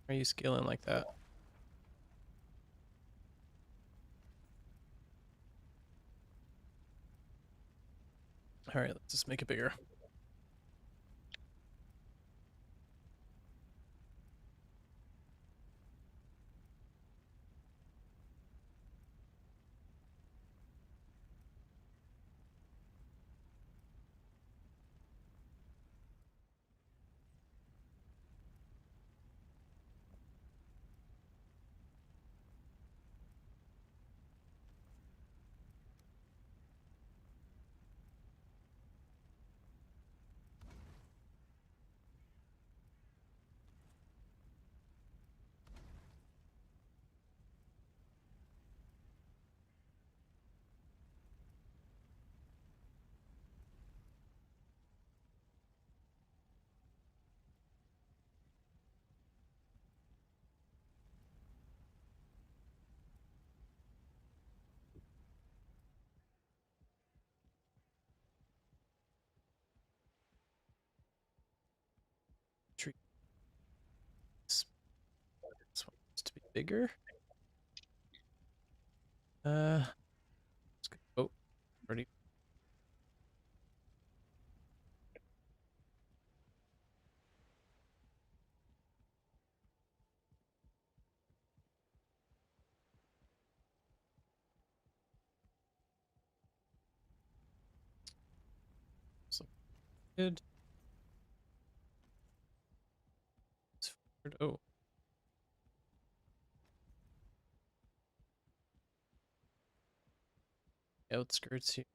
Why are you scaling like that? All right, let's just make it bigger. Tree. This one needs to be bigger. Let's go. Oh, already. So good. Oh. Outskirts here.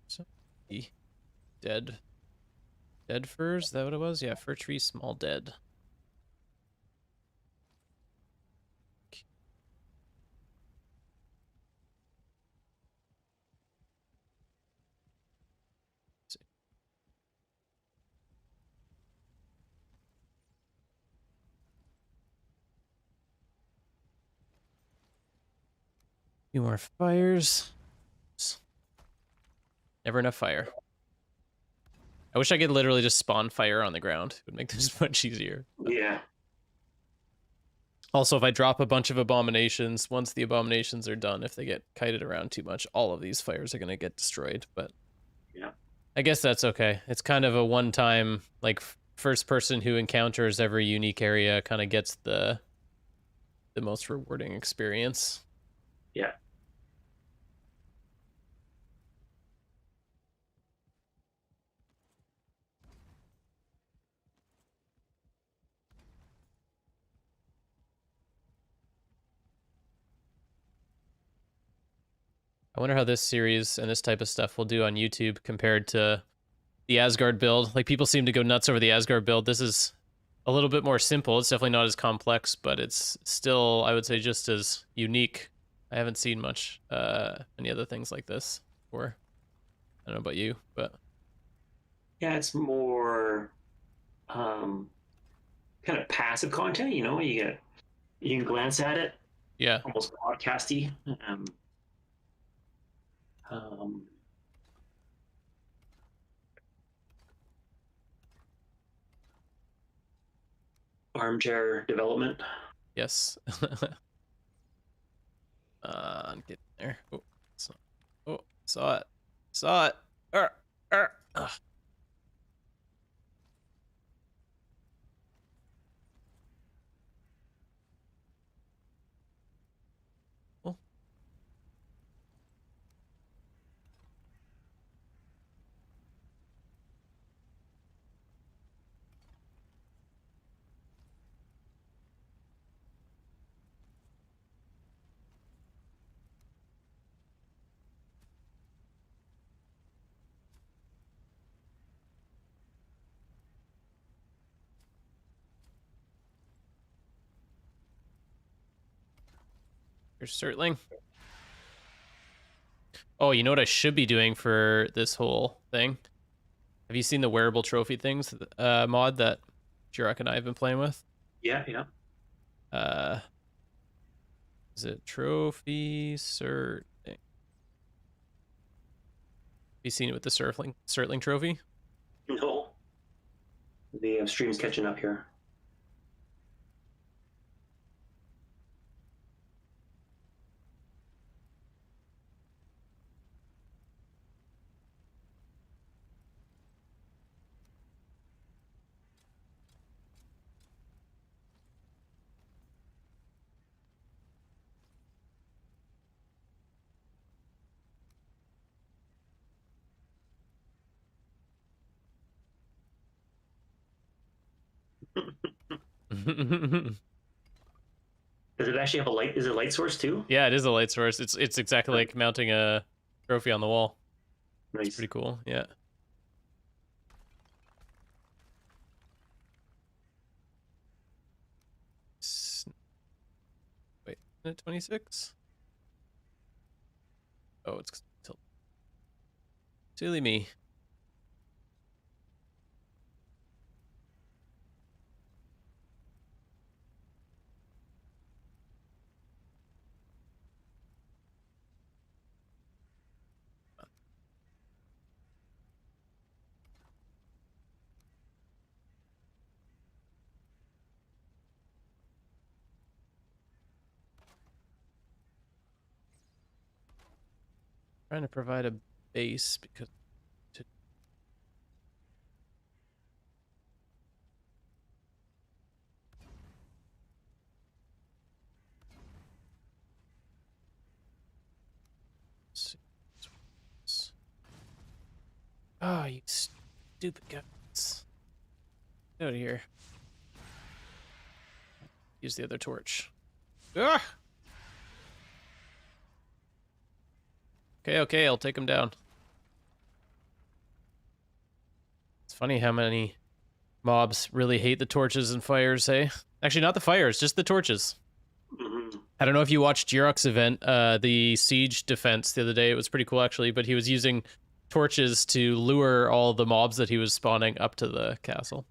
So, dead firs, is that what it was? Yeah, fir tree, small dead. Few more fires. Never enough fire. I wish I could literally just spawn fire on the ground. It would make this much easier. Yeah. Also, if I drop a bunch of abominations, once the abominations are done, if they get kited around too much, all of these fires are going to get destroyed. But yeah, I guess that's okay. It's kind of a one-time, like, first person who encounters every unique area kind of gets the most rewarding experience. Yeah. I wonder how this series and this type of stuff will do on YouTube compared to the Asgard build. Like, people seem to go nuts over the Asgard build. This is a little bit more simple. It's definitely not as complex, but it's still, I would say, just as unique I haven't seen much any other things like this before. I don't know about you, but Yeah, it's more kind of passive content. You can glance at it, yeah. almost podcasty. Um, Armchair development. Yes. I'm getting there. Oh, saw it. Saw it. Ugh. Oh, here's Surtling. Oh, you know what I should be doing for this whole thing? Have you seen the wearable trophy things mod that Jirok and I have been playing with? Yeah, yeah. Uh, is it trophy cert? Have you seen it with the Surtling trophy? No, the stream's catching up here. Does it actually have a light? Is it a light source too? Yeah, it is a light source. It's exactly like mounting a trophy on the wall. It's Nice. pretty cool. Yeah. Wait, isn't it 26? Oh, it's till silly me. Trying to provide a base because to oh, you stupid guys. Get out of here. Use the other torch. Ah! Okay, I'll take him down. It's funny how many mobs really hate the torches and fires, hey? Actually, not the fires, just the torches. Mm-hmm. I don't know if you watched Jirok's event, the siege defense the other day. It was pretty cool, actually, but he was using torches to lure all the mobs that he was spawning up to the castle.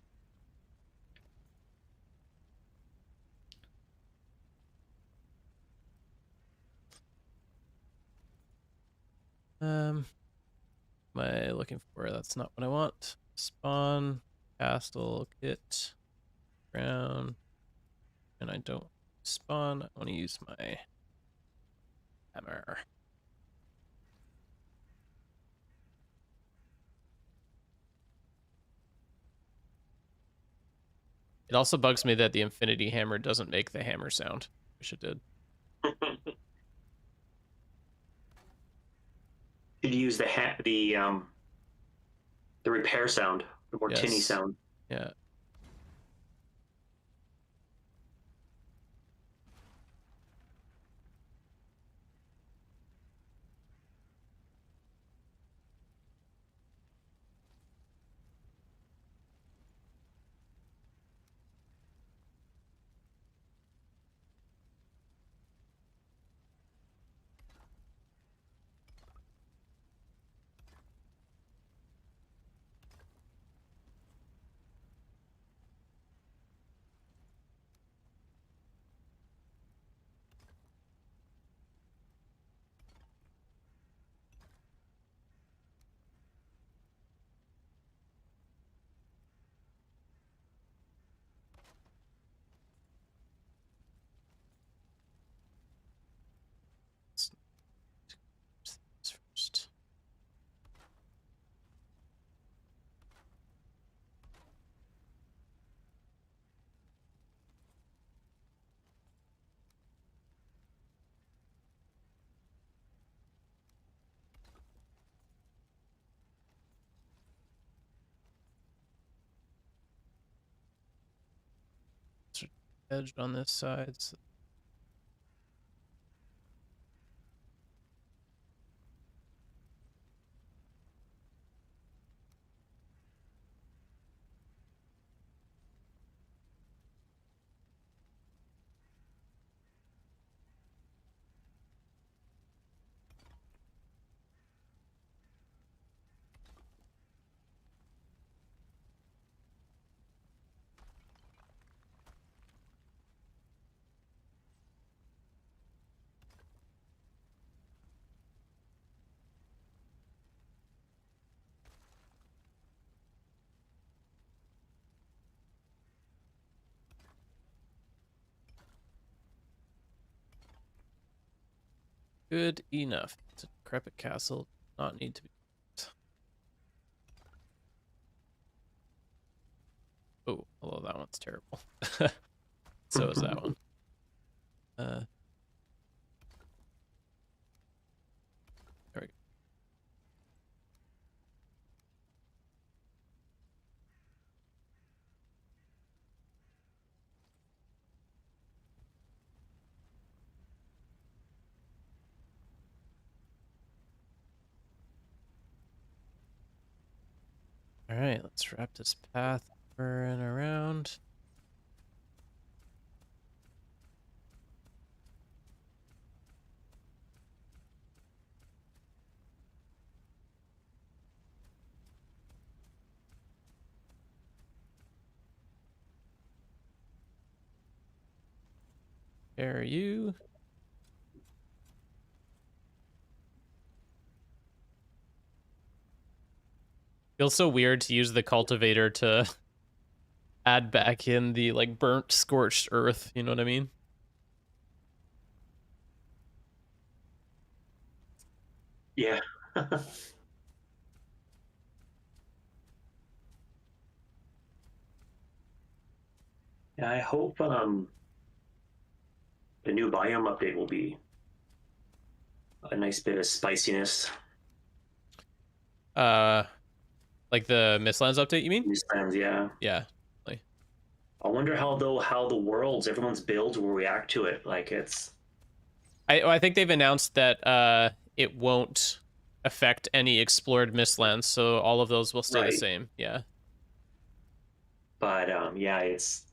Am I looking for? That's not what I want. Spawn, castle, kit, ground, and I don't spawn. I want to use my hammer. It also bugs me that the infinity hammer doesn't make the hammer sound. Wish it did. Should use the repair sound, the more tinny Yes. sound. Yeah. edged on this side. So good enough. It's a decrepit castle. Not need to be. Oh, although that one's terrible. So is that one. There we go. All right, let's wrap this path over and around. There you. Feels so weird to use the cultivator to add back in the like burnt, scorched earth. You know what I mean? Yeah. Yeah, I hope the new biome update will be a nice bit of spiciness. Like the Mistlands update, you mean? New lands, yeah. Yeah. Like, I wonder how the worlds, everyone's builds will react to it. Like it's. I think they've announced that it won't affect any explored Mistlands, so all of those will stay the Right. same. Yeah. But yeah, it's.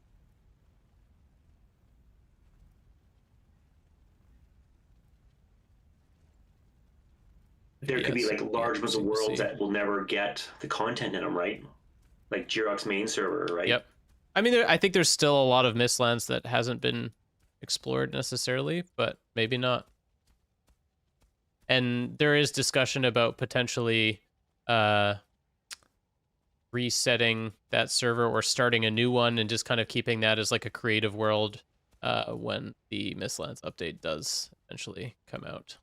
There could be Yes, like it'll be large amounts of interesting to worlds see. that will never get the content in them, right? Like Jirok's main server, right? Yep. I mean, I think there's still a lot of Mistlands that hasn't been explored necessarily, but maybe not. And there is discussion about potentially uh resetting that server or starting a new one and just kind of keeping that as like a creative world when the Mistlands update does eventually come out.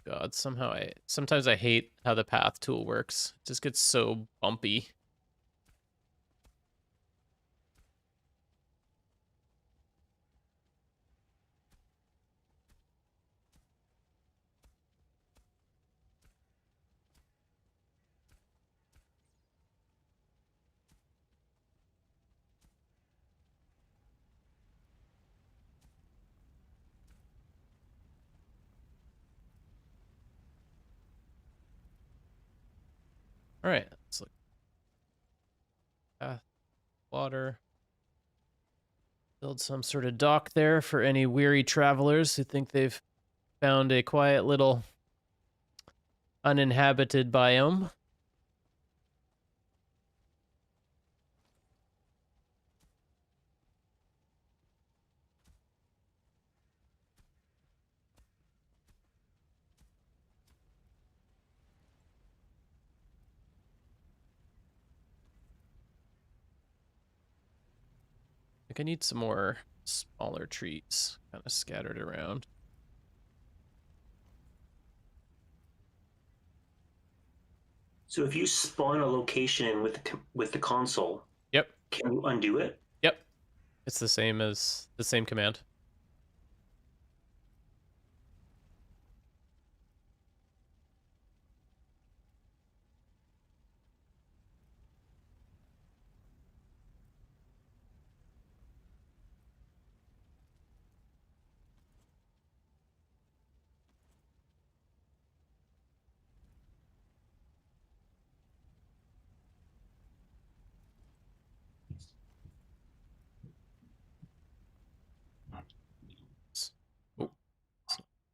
God, sometimes I hate how the path tool works. It just gets so bumpy. All right, let's look. Path, water. Build some sort of dock there for any weary travelers who think they've found a quiet little uninhabited biome. I think I need some more smaller trees kind of scattered around. So if you spawn a location with the console, Yep. can you undo it? Yep. It's the same command.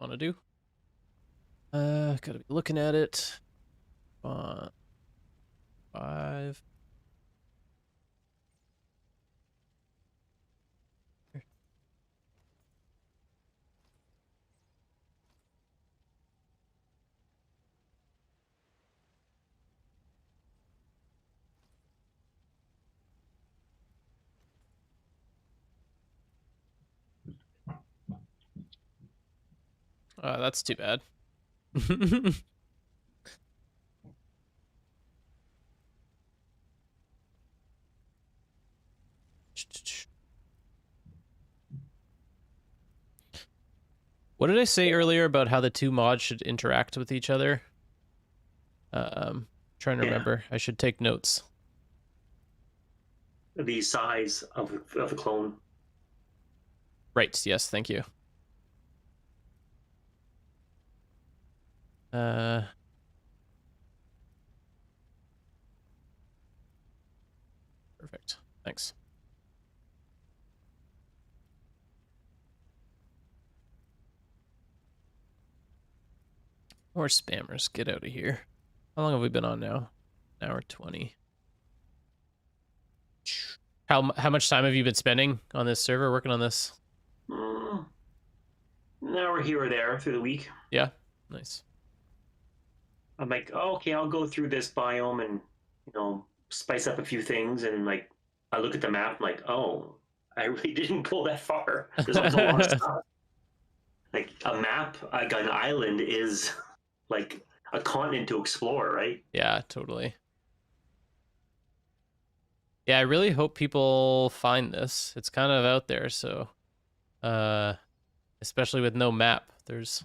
want to do. Gotta be looking at it. 5. That's too bad. What did I say earlier about how the two mods should interact with each other? Trying to remember. I should take notes. The size of the clone. Right. Yes. Thank you. Perfect. Thanks. More spammers. Get out of here. How long have we been on now? An hour 20. How much time have you been spending on this server working on this? An hour here or there through the week. Yeah. Nice. I'm like, oh, okay, I'll go through this biome and, you know, spice up a few things. And like, I look at the map, I'm like, oh, I really didn't go that far. There's a lot of stuff. Like a map, like an island is like a continent to explore, right? Yeah, totally. Yeah, I really hope people find this. It's kind of out there, so especially with no map, there's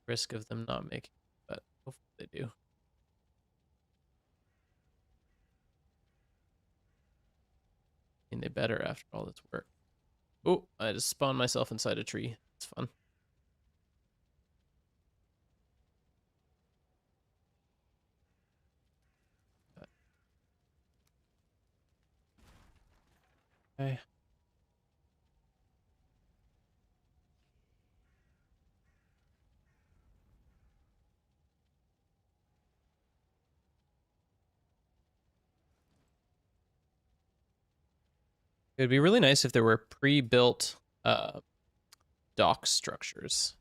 risk of them not making it, but hopefully they do. I mean, they better after all this work. Oh, I just spawned myself inside a tree. It's fun. Okay. It'd be really nice if there were pre-built dock structures.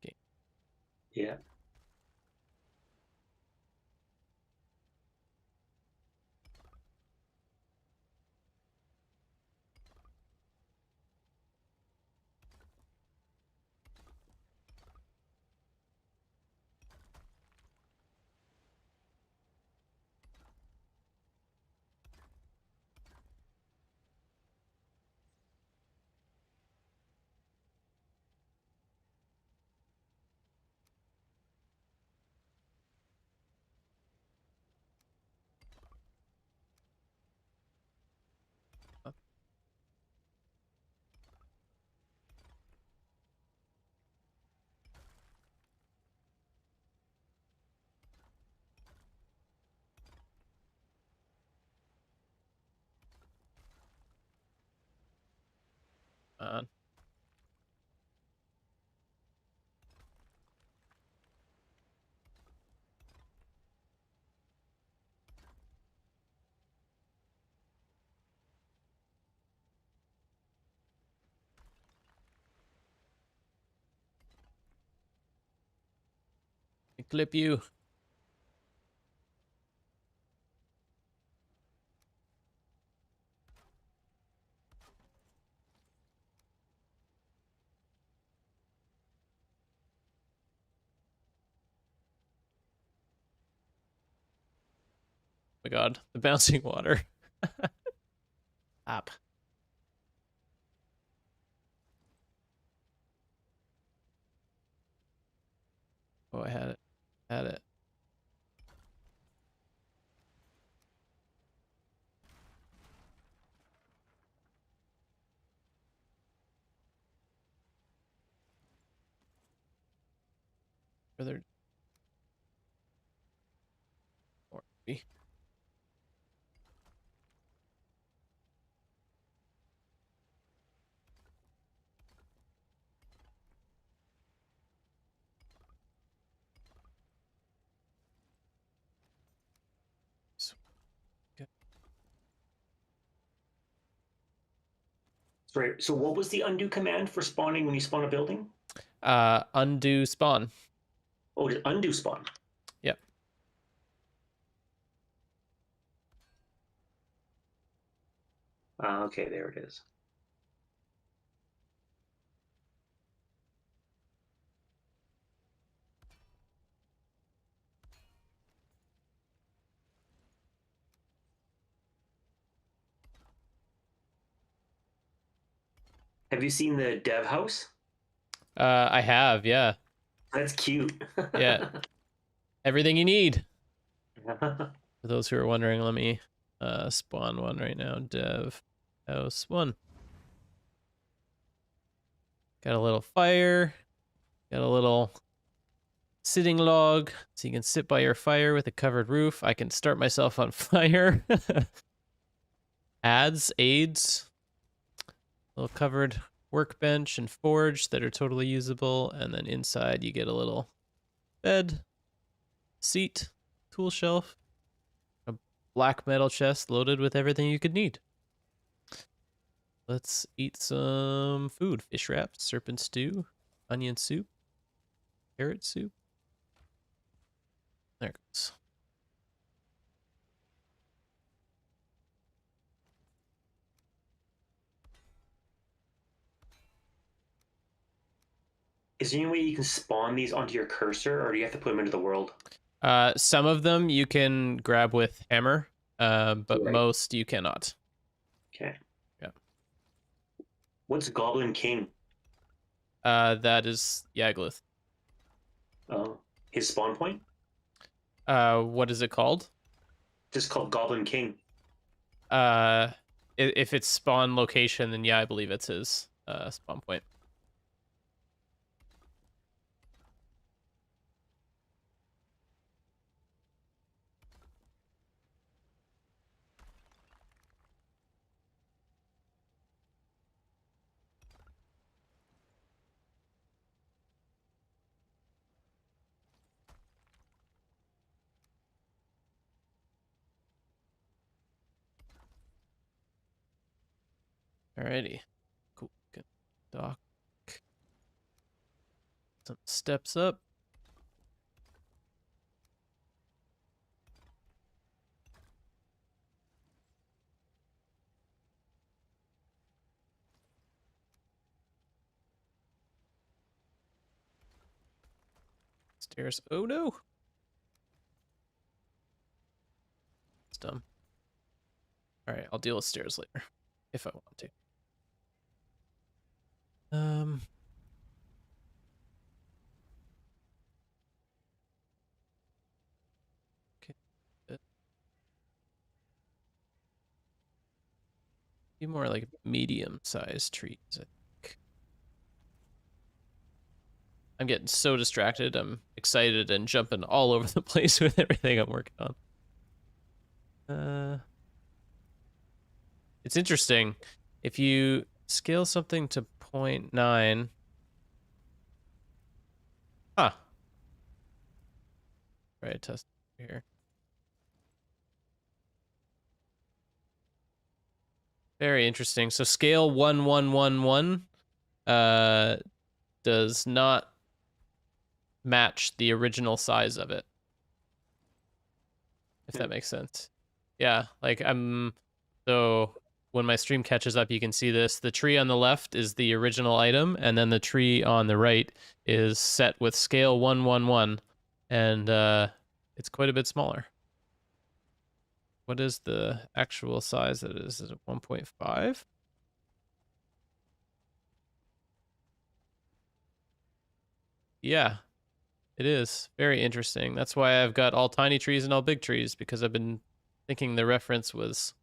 Okay. Yeah. Uh, clip you. Oh my god, the bouncing water. Up. Oh, I had it. Had it. Further. Or maybe. Sorry. So what was the undo command for spawning when you spawn a building? Undo spawn. Oh, just undo spawn. Yep. Okay, there it is. Have you seen the dev house? I have, yeah. That's cute. Yeah. Everything you need. For those who are wondering, let me spawn one right now. Dev house 1. Got a little fire. Got a little sitting log, so you can sit by your fire with a covered roof. I can start myself on fire. Aids. Little covered workbench and forge that are totally usable. And then inside you get a little bed, seat, tool shelf, a black metal chest loaded with everything you could need. Let's eat some food. Fish wraps, serpent stew, onion soup, carrot soup. There it goes. Is there any way you can spawn these onto your cursor, or do you have to put them into the world? Some of them you can grab with hammer, but Right. most you cannot. Okay. Yeah. What's Goblin King? That is Yagluth. Oh, his spawn point? What is it called? Just called Goblin King. If it's spawn location, then yeah, I believe it's his spawn point. Alrighty, cool. Good. Dock. Some steps up. Stairs. Oh no! It's dumb. Alright, I'll deal with stairs later. If I want to. Okay. A few more like medium-sized trees, I think. I'm getting so distracted. I'm excited and jumping all over the place with everything I'm working on. It's interesting. If you scale something to 0.9, huh? Right, test here. Very interesting. So scale 1111 does not match the original size of it. If that makes sense. Yeah, like so when my stream catches up, you can see this. The tree on the left is the original item, and then the tree on the right is set with scale 111, and it's quite a bit smaller. What is the actual size that it is? Is it 1.5? Yeah, it is. Very interesting. That's why I've got all tiny trees and all big trees, because I've been thinking the reference was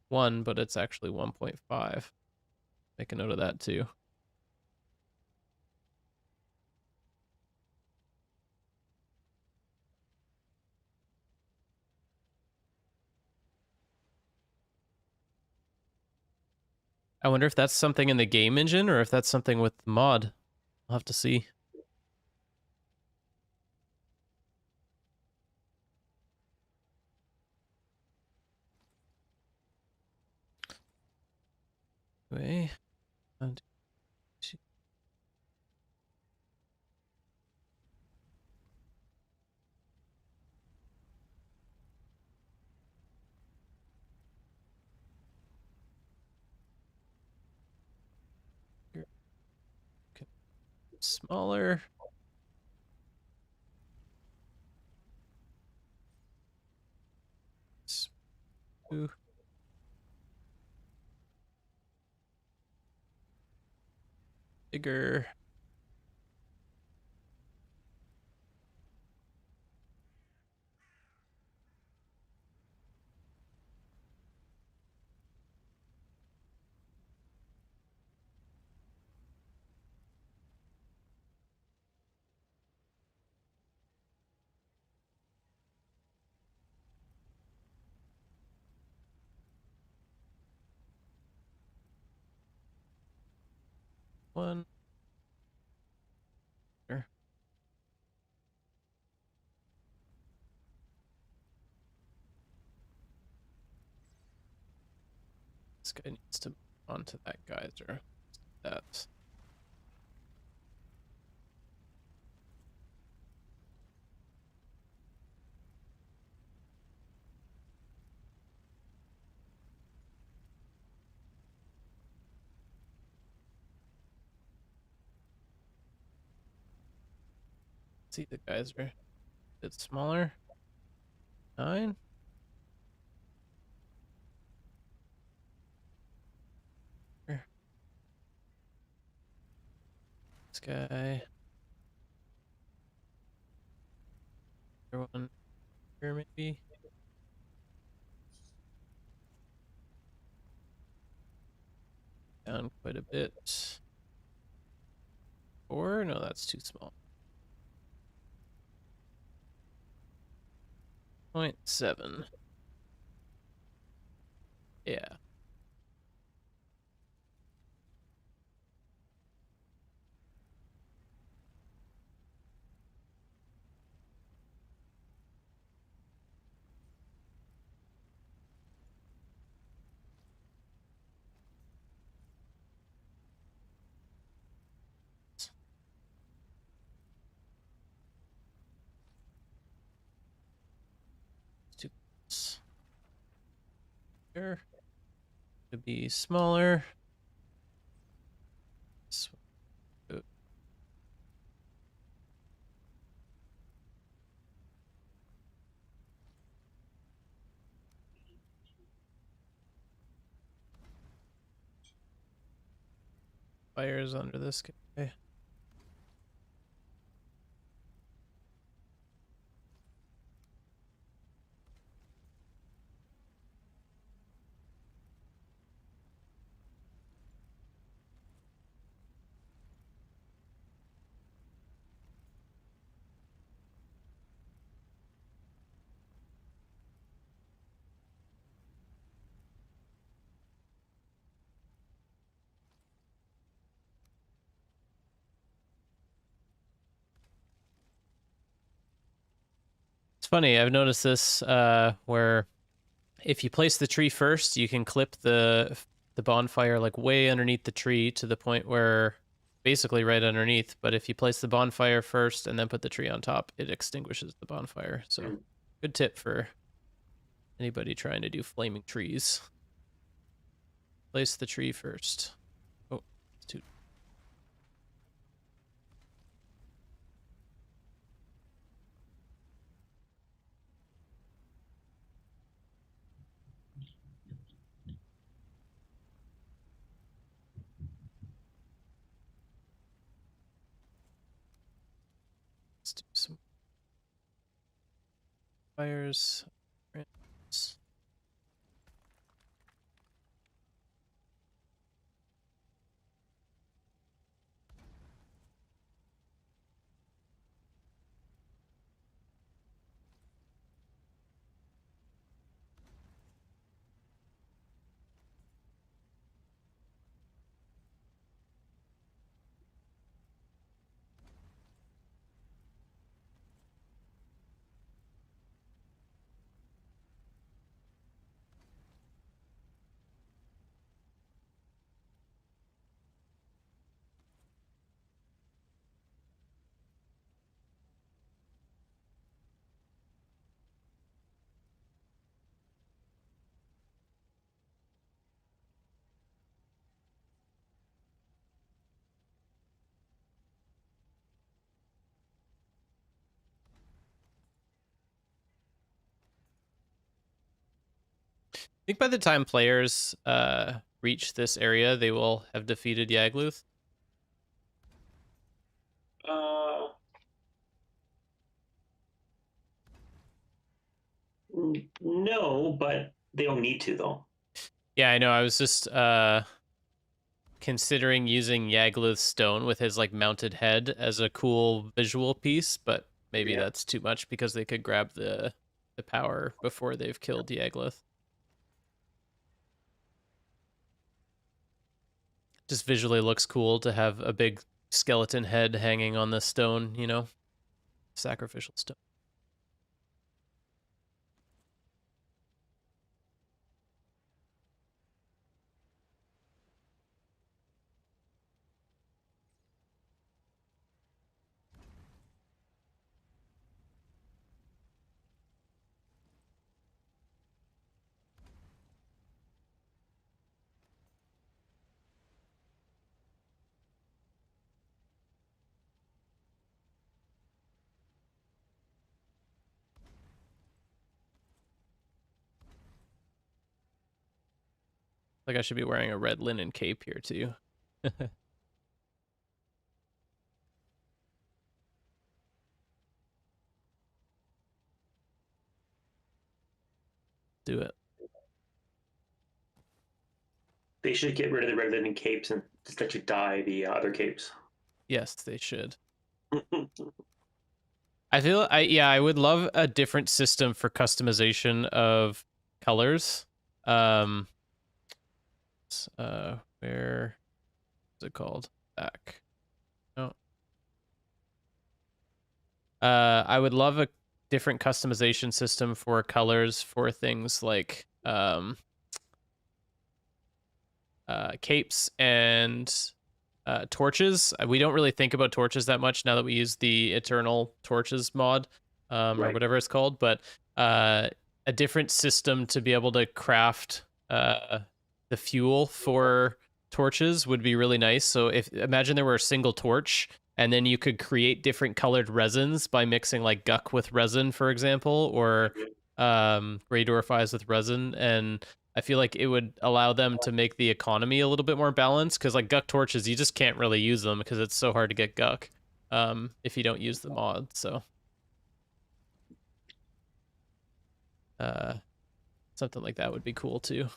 1, but it's actually 1.5. Make a note of that too. I wonder if that's something in the game engine or if that's something with the mod. I'll have to see. Anyway, one, two, here. Okay. Smaller. Two. Bigger. One. There. This guy needs to move onto that geyser. That. See the geyser. A bit smaller. 9. Here. This guy. Other one here maybe. Down quite a bit. 4? No, that's too small. 0.7. Yeah. Too close. Here. To be smaller. Fires under this guy. It's funny, I've noticed this where if you place the tree first, you can clip the bonfire like way underneath the tree to the point where basically right underneath, but if you place the bonfire first and then put the tree on top, it extinguishes the bonfire. So good tip for anybody trying to do flaming trees. Place the tree first. Oh, it's too. Let's do some fires. think by the time players reach this area, they will have defeated Yagluth. Uh, no, but they don't need to though. Yeah, I know. I was just considering using Yagluth's stone with his like mounted head as a cool visual piece, but maybe Yeah. that's too much because they could grab the power before they've killed Yagluth. Just visually looks cool to have a big skeleton head hanging on the stone, you know, sacrificial stone. Like I should be wearing a red linen cape here too. Do it. They should get rid of the red linen capes and just let you dye the other capes. Yes, they should. I feel I would love a different system for customization of colors. Um where is it called? Back. No. I would love a different customization system for colors for things like capes and torches. We don't really think about torches that much now that we use the Eternal Torches mod, or Right. whatever it's called. But a different system to be able to craft the fuel for torches would be really nice. So if imagine there were a single torch, and then you could create different colored resins by mixing like guck with resin, for example, or gray dwarf eyes with resin, and I feel like it would allow them to make the economy a little bit more balanced because like guck torches, you just can't really use them because it's so hard to get guck if you don't use the mod. So uh, something like that would be cool too.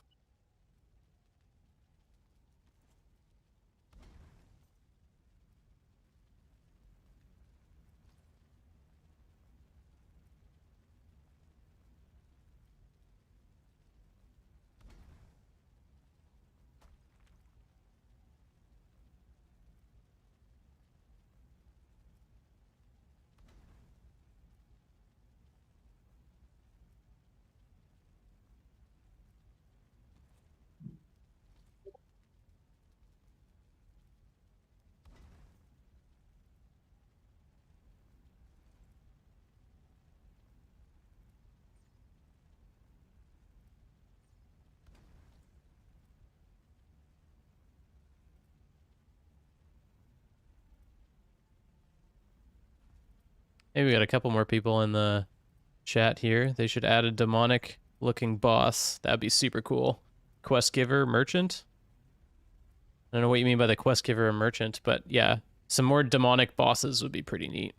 Maybe we got a couple more people in the chat here. They should add a demonic looking boss. That'd be super cool. Quest giver, merchant. I don't know what you mean by the quest giver or merchant, but yeah, some more demonic bosses would be pretty neat.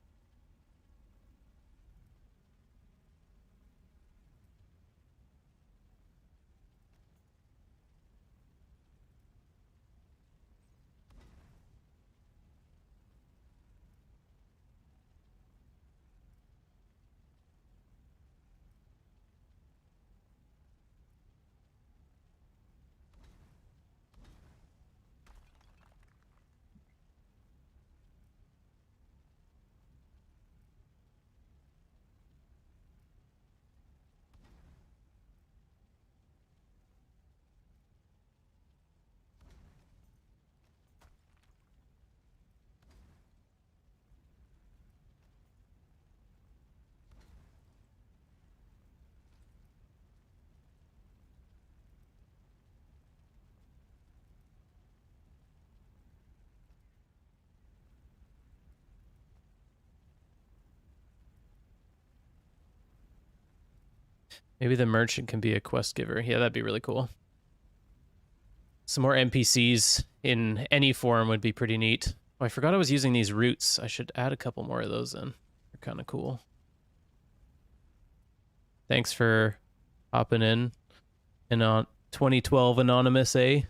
Maybe the merchant can be a quest giver. Yeah, that'd be really cool. Some more NPCs in any form would be pretty neat. Oh, I forgot I was using these roots. I should add a couple more of those in. They're kind of cool. Thanks for hopping in. And on 2012 Anonymous A.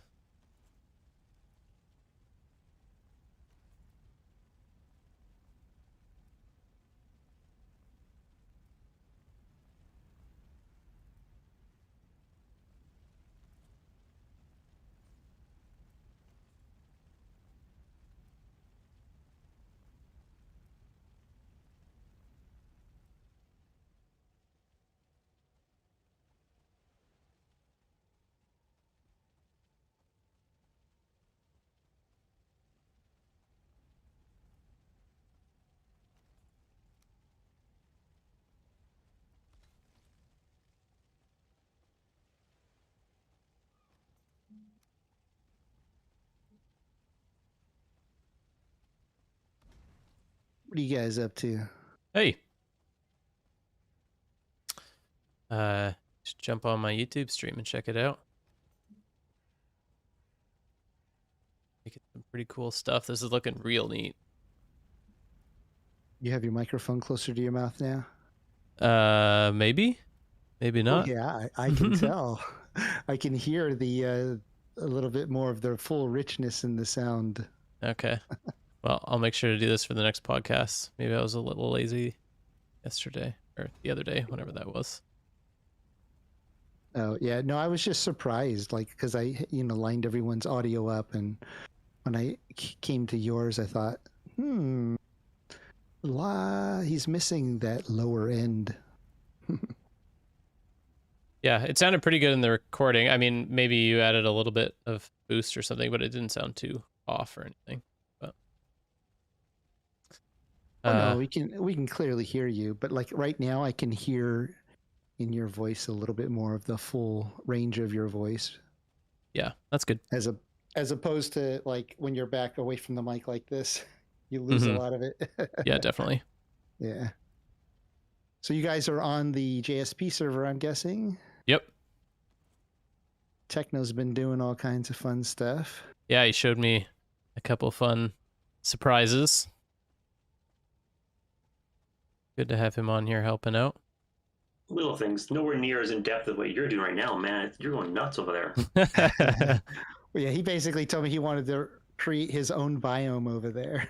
What are you guys up to? Hey. Just jump on my YouTube stream and check it out. Making some pretty cool stuff. This is looking real neat. You have your microphone closer to your mouth now? Maybe not. Oh, yeah, I can tell. I can hear the a little bit more of the full richness in the sound. Okay. Well, I'll make sure to do this for the next podcast. Maybe I was a little lazy yesterday or the other day, whenever that was. Oh, yeah. No, I was just surprised, like, because I, lined everyone's audio up, and when I came to yours, I thought, he's missing that lower end. Yeah, it sounded pretty good in the recording. I mean, maybe you added a little bit of boost or something, but it didn't sound too off or anything. But no, we can clearly hear you, but like right now, I can hear in your voice a little bit more of the full range of your voice. Yeah, that's good. As opposed to like when you're back away from the mic like this, you lose a lot of it. Yeah, definitely. Yeah. So you guys are on the JSP server, I'm guessing? Yep. Techno's been doing all kinds of fun stuff. Yeah, he showed me a couple fun surprises. Good to have him on here helping out. Little things, nowhere near as in depth of what you're doing right now, man. You're going nuts over there. Well, yeah, he basically told me he wanted to create his own biome over there.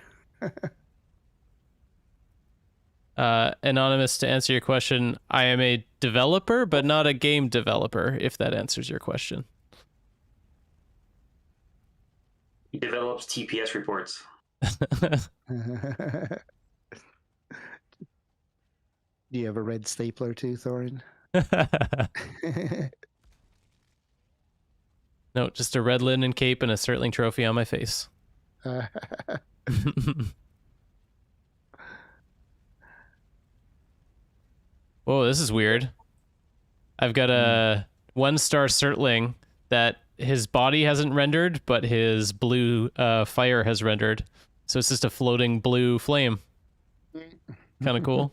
Anonymous, to answer your question, I am a developer, but not a game developer, if that answers your question. He develops TPS reports. Do you have a red stapler too, Thorin? No, just a red linen cape and a Surtling trophy on my face. Whoa, this is weird. I've got a 1-star Surtling that his body hasn't rendered, but his blue fire has rendered. So it's just a floating blue flame. Kind of cool.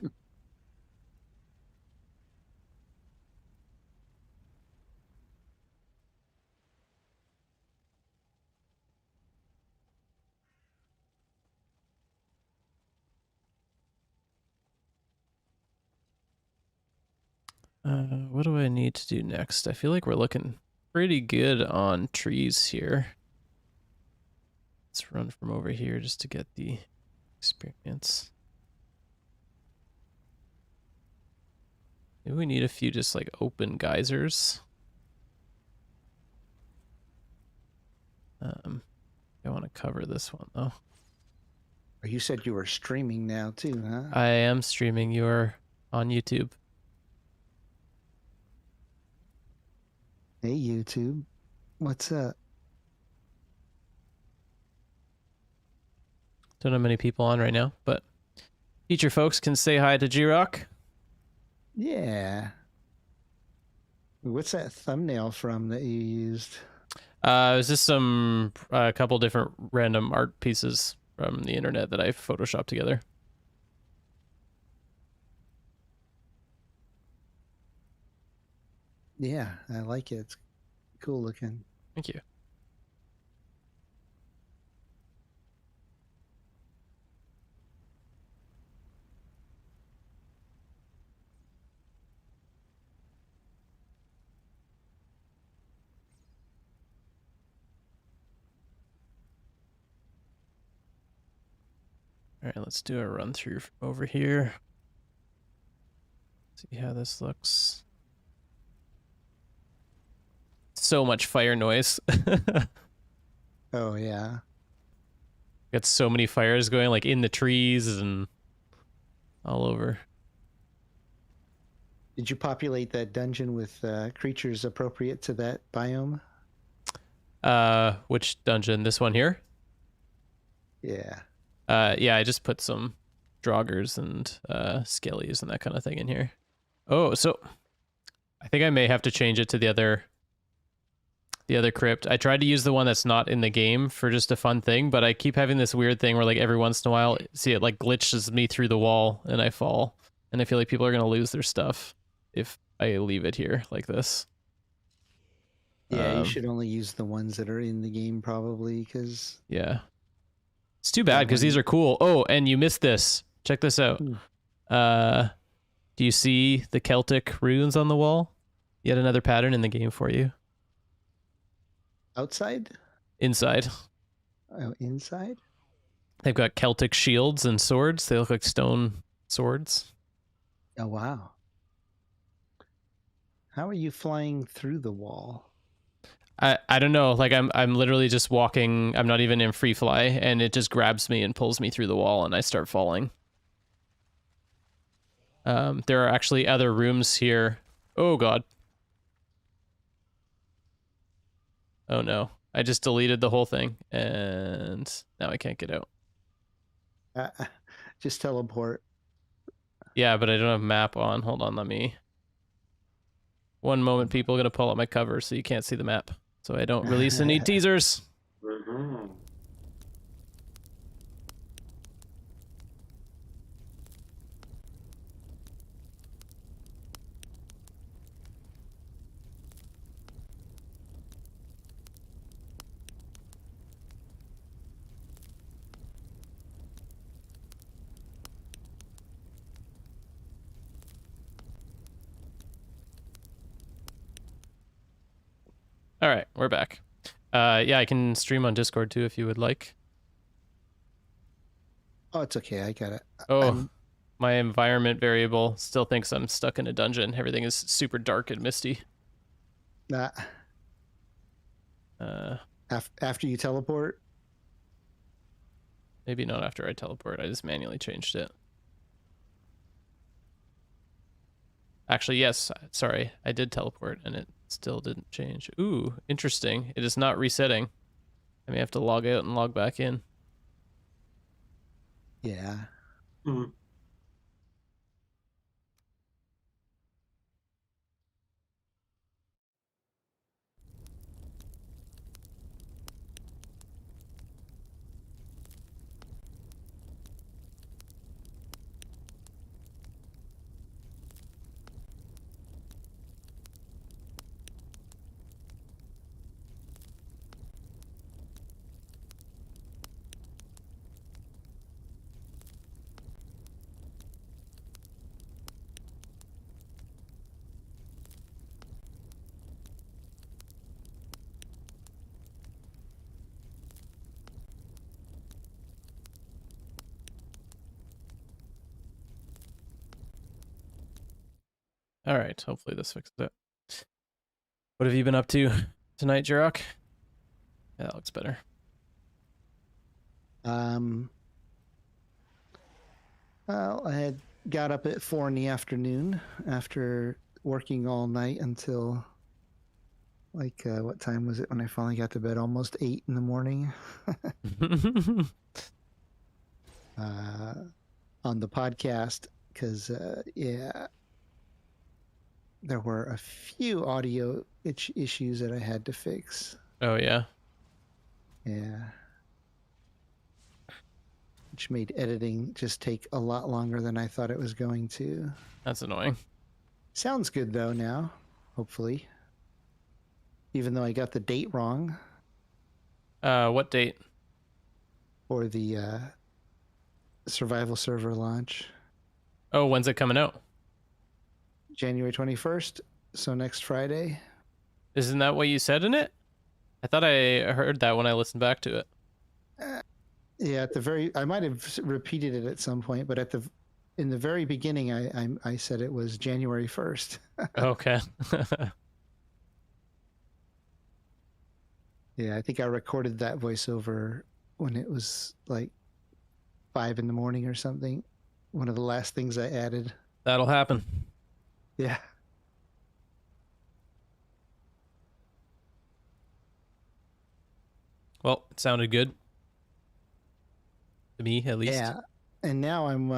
What do I need to do next? I feel like we're looking pretty good on trees here. Let's run from over here just to get the experience. Maybe we need a few just like open geysers. I want to cover this one though. You said you were streaming now too, huh? I am streaming. You're on YouTube. Hey, YouTube. What's up? Don't have many people on right now, but feature folks can say hi to G-Rock. Yeah. What's that thumbnail from that you used? It was just a couple different random art pieces from the internet that I photoshopped together. Yeah, I like it. It's cool looking. Thank you. All right, let's do a run through over here. See how this looks. So much fire noise. Oh yeah. Got so many fires going, like in the trees and all over. Did you populate that dungeon with creatures appropriate to that biome? Which dungeon? This one here? Yeah. Yeah, I just put some draugrs and skellies and that kind of thing in here. Oh, so I think I may have to change it to the other crypt. I tried to use the one that's not in the game for just a fun thing, but I keep having this weird thing where like every once in a while, see it like glitches me through the wall and I fall. And I feel like people are gonna lose their stuff if I leave it here like this. Yeah, you should only use the ones that are in the game probably, because yeah. It's too bad because these are cool. Oh, and you missed this. Check this out. Do you see the Celtic runes on the wall? Yet another pattern in the game for you. Outside? Inside. Oh, inside? They've got Celtic shields and swords. They look like stone swords. Oh, wow. How are you flying through the wall? I don't know. Like I'm literally just walking. I'm not even in free fly, and it just grabs me and pulls me through the wall, and I start falling. There are actually other rooms here. Oh god. Oh no. I just deleted the whole thing, and now I can't get out. Just teleport. Yeah, but I don't have map on. Hold on, let me. One moment, people are gonna pull up my cover so you can't see the map. So I don't release any teasers. Mm-hmm. All right, we're back. Yeah, I can stream on Discord too if you would like. Oh, it's okay. I got it. Oh, my environment variable still thinks I'm stuck in a dungeon. Everything is super dark and misty. After you teleport? Maybe not after I teleport. I just manually changed it. Actually, yes. Sorry, I did teleport and it still didn't change. Ooh, interesting. It is not resetting. I may have to log out and log back in. Yeah. Mm-hmm. All right, hopefully this fixes it. What have you been up to tonight, Jirok? Yeah, that looks better. Well, I had got up at 4 in the afternoon after working all night until like what time was it when I finally got to bed? Almost 8 in the morning. On the podcast, because yeah, there were a few audio issues that I had to fix. Oh yeah. Yeah. Which made editing just take a lot longer than I thought it was going to. That's annoying. Sounds good though now, hopefully. even though I got the date wrong What date? for the survival server launch. Oh, when's it coming out? January 21st, so next Friday. Isn't that what you said in it? I thought I heard that when I listened back to it. Yeah, at the very, I might have repeated it at some point, but in the very beginning, I said it was January 1st. Okay. Yeah, I think I recorded that voiceover when it was like 5 in the morning or something. One of the last things I added. That'll happen. Yeah. Well, it sounded good. To me, at least. Yeah. And now I'm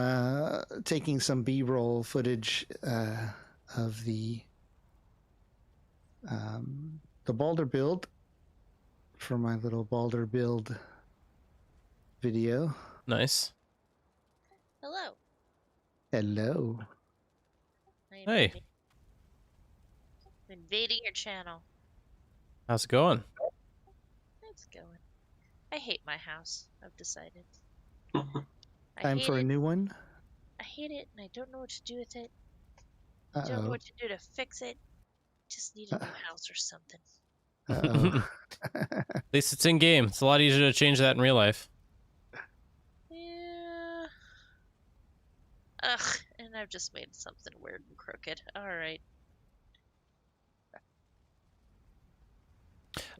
taking some B-roll footage of the Baldur build for my little Baldur build video. Nice. Hello. Hello. Hey. Invading your channel. How's it going? It's going. I hate my house. I've decided. I Time hate for a it. new one. I hate it, and I don't know what to do with it. I don't know Uh-oh. what to do to fix it. Just need a new house or something. Uh-oh. At least it's in game. It's a lot easier to change that in real life. Yeah. Ugh, and I've just made something weird and crooked. Alright.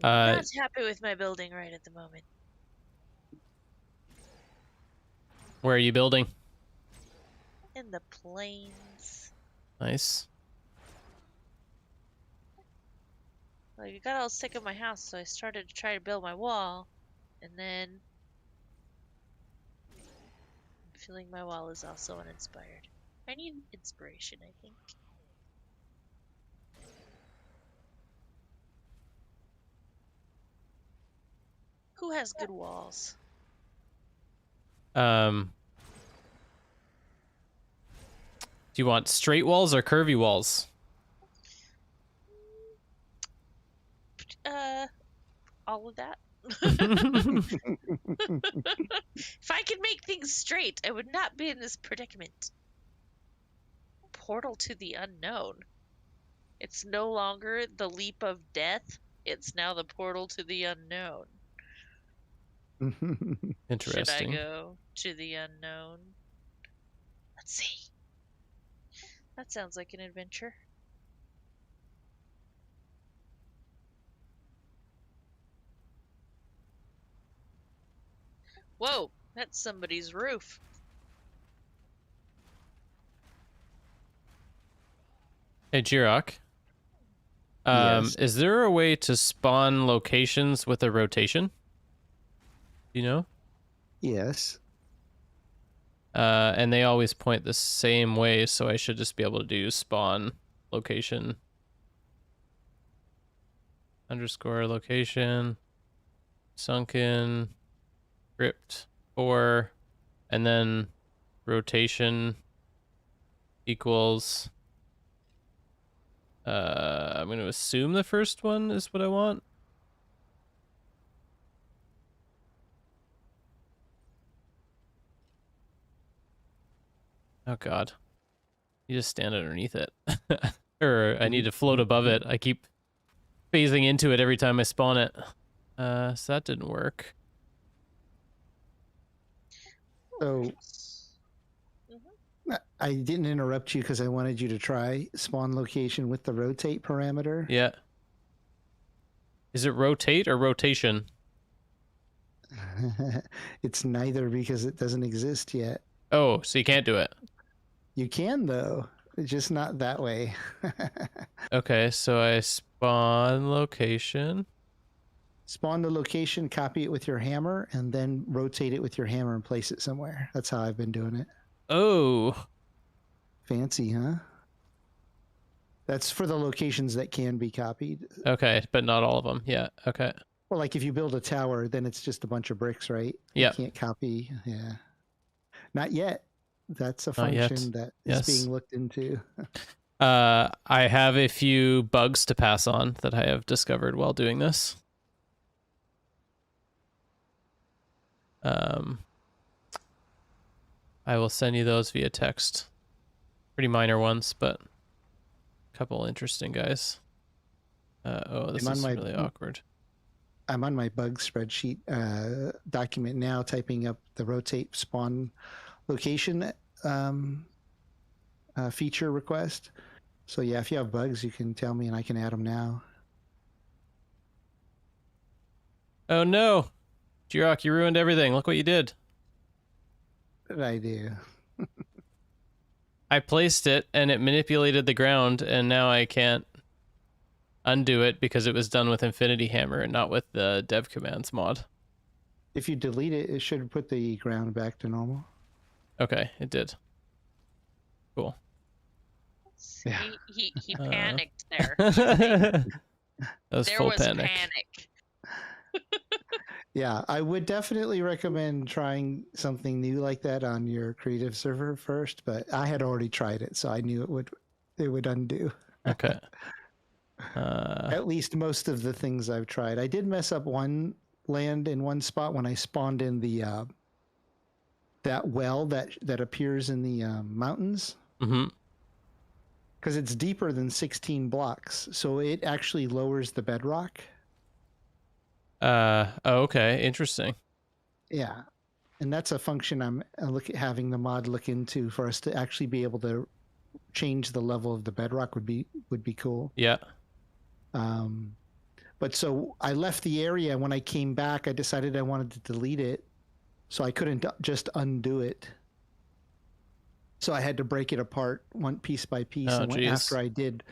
Not happy with my building right at the moment. Where are you building? In the plains. Nice. Like, I got all sick of my house, so I started to try to build my wall, and then I'm feeling my wall is also uninspired. I need inspiration, I think. Who has good walls? Do you want straight walls or curvy walls? All of that. If I could make things straight, I would not be in this predicament. Portal to the unknown. It's no longer the leap of death. It's now the portal to the unknown. Interesting. Should I go to the unknown? Let's see. That sounds like an adventure. Whoa, that's somebody's roof. Hey, Jirok. Yes. Is there a way to spawn locations with a rotation? Do you know? Yes. And they always point the same way, so I should just be able to do spawn location underscore location sunken crypt 4 and then rotation equals I'm going to assume the first one is what I want. Oh god. You just stand underneath it. Or I need to float above it. I keep phasing into it every time I spawn it. So that didn't work. So I didn't interrupt you because I wanted you to try spawn location with the rotate parameter. Yeah. Is it rotate or rotation? It's neither because it doesn't exist yet. Oh, so you can't do it. You can though, it's just not that way. Okay, so I spawn location. Spawn the location, copy it with your hammer, and then rotate it with your hammer and place it somewhere. That's how I've been doing it. Oh. Fancy, huh? That's for the locations that can be copied. Okay, but not all of them. Yeah, okay. Well, like if you build a tower, then it's just a bunch of bricks, right? Yeah. You can't copy. Yeah. Not yet. That's a Not yet. function that is Yes. being looked into. I have a few bugs to pass on that I have discovered while doing this. I will send you those via text. Pretty minor ones, but a couple interesting guys. Oh, this is really awkward. I'm on my bug spreadsheet document now, typing up the rotate spawn location feature request. So yeah, if you have bugs, you can tell me and I can add them now. Oh no, Jirok, you ruined everything. Look what you did. What did I do? I placed it and it manipulated the ground, and now I can't undo it because it was done with Infinity Hammer and not with the dev commands mod. If you delete it, it should put the ground back to normal. Okay, it did. Cool. Yeah. He panicked there. That was there full was panic. Yeah, I would definitely recommend trying something new like that on your creative server first, but I had already tried it, so I knew it would undo. Okay. At least most of the things I've tried. I did mess up one land in one spot when I spawned in the that well that appears in the mountains. Mm-hmm. Because it's deeper than 16 blocks, so it actually lowers the bedrock. Oh, okay, interesting. Yeah, and that's a function I'm having the mod look into for us to actually be able to change the level of the bedrock would be cool. Yeah. But so I left the area, and when I came back, I decided I wanted to delete it, so I couldn't just undo it. So I had to break it apart one piece by piece. Oh, and after I did,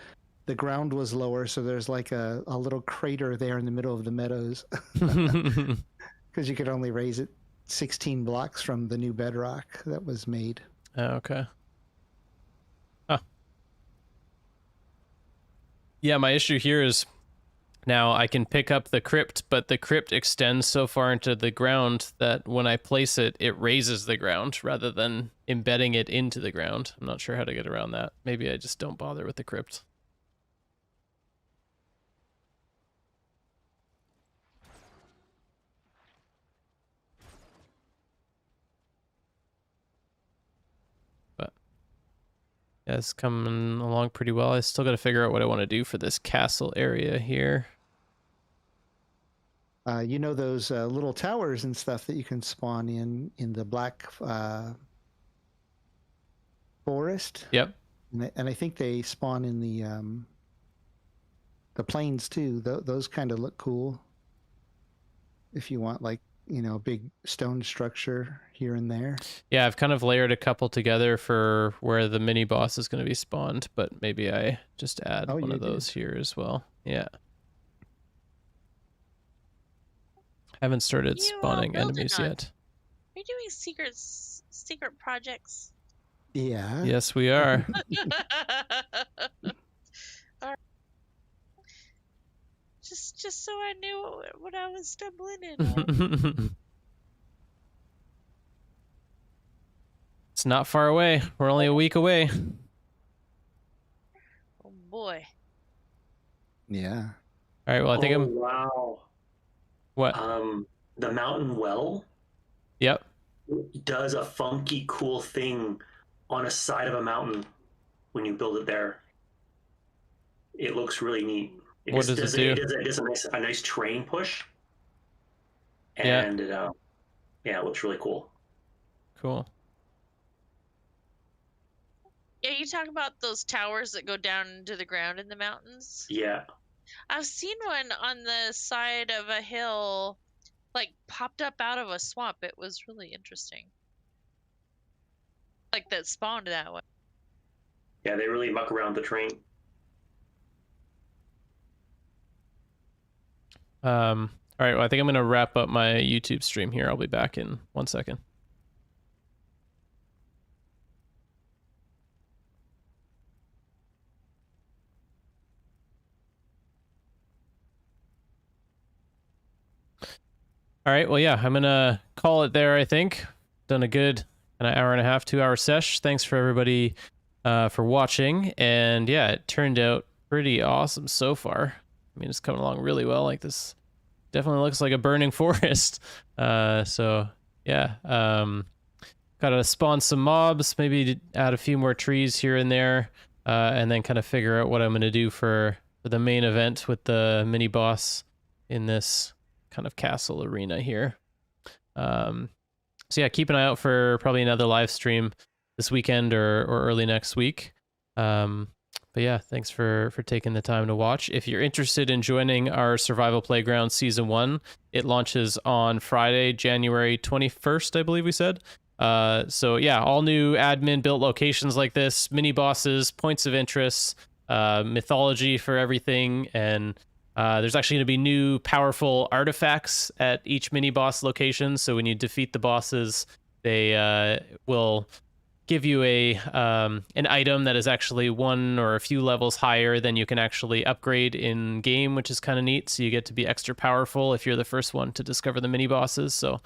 the ground was lower, so there's like a little crater there in the middle of the meadows. Because you could only raise it 16 blocks from the new bedrock that was made. Oh, okay. Huh. Yeah, my issue here is now I can pick up the crypt, but the crypt extends so far into the ground that when I place it, it raises the ground rather than embedding it into the ground. I'm not sure how to get around that. Maybe I just don't bother with the crypt. But yeah, it's coming along pretty well. I still got to figure out what I want to do for this castle area here. You know those little towers and stuff that you can spawn in the black forest? Yep. And I think they spawn in the plains too. Those kind of look cool. If you want like, a big stone structure here and there. Yeah, I've kind of layered a couple together for where the mini boss is going to be spawned, but maybe I just add one of those here as well. Yeah. Haven't started spawning enemies yet. Are you doing secret projects? Yeah. Yes, we are. Just so I knew what I was stumbling in. It's not far away. We're only a week away. Oh boy. Yeah. All right. Well, I think I'm. Wow. What? The mountain well. Yep. Does a funky, cool thing on a side of a mountain when you build it there. It looks really neat. What does it do? It does a nice terrain push. And yeah. It looks really cool. Cool. Yeah, you talk about those towers that go down into the ground in the mountains? Yeah. I've seen one on the side of a hill, like popped up out of a swamp. It was really interesting. Like that spawned that way. Yeah, they really muck around the terrain. All right. Well, I think I'm going to wrap up my YouTube stream here. I'll be back in 1 second. All right. Well, yeah, I'm going to call it there, I think. Done a good hour and a half, 2 hour sesh. Thanks for everybody for watching. And yeah, it turned out pretty awesome so far. I mean, it's coming along really well. Like, this definitely looks like a burning forest. So yeah, gotta spawn some mobs, maybe add a few more trees here and there, and then kind of figure out what I'm gonna do for the main event with the mini boss in this kind of castle arena here. So yeah, keep an eye out for probably another live stream this weekend or early next week. But yeah, thanks for taking the time to watch. If you're interested in joining our Survival Playground Season 1, it launches on Friday, January 21st, I believe we said. So yeah, all new admin built locations like this, mini bosses, points of interest, mythology for everything, and there's actually going to be new powerful artifacts at each mini boss location. So when you defeat the bosses, they will give you an item that is actually one or a few levels higher than you can actually upgrade in game, which is kind of neat. So you get to be extra powerful if you're the first one to discover the mini bosses. So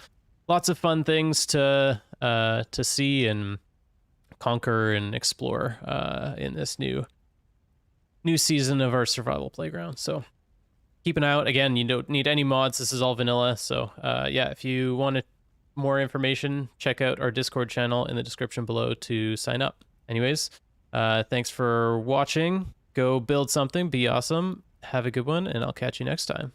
lots of fun things to see and conquer and explore in this new season of our Survival Playground. So keep an eye out. Again, you don't need any mods. This is all vanilla. So yeah, if you want more information, check out our Discord channel in the description below to sign up. Anyways, thanks for watching. Go build something, be awesome, have a good one, and I'll catch you next time.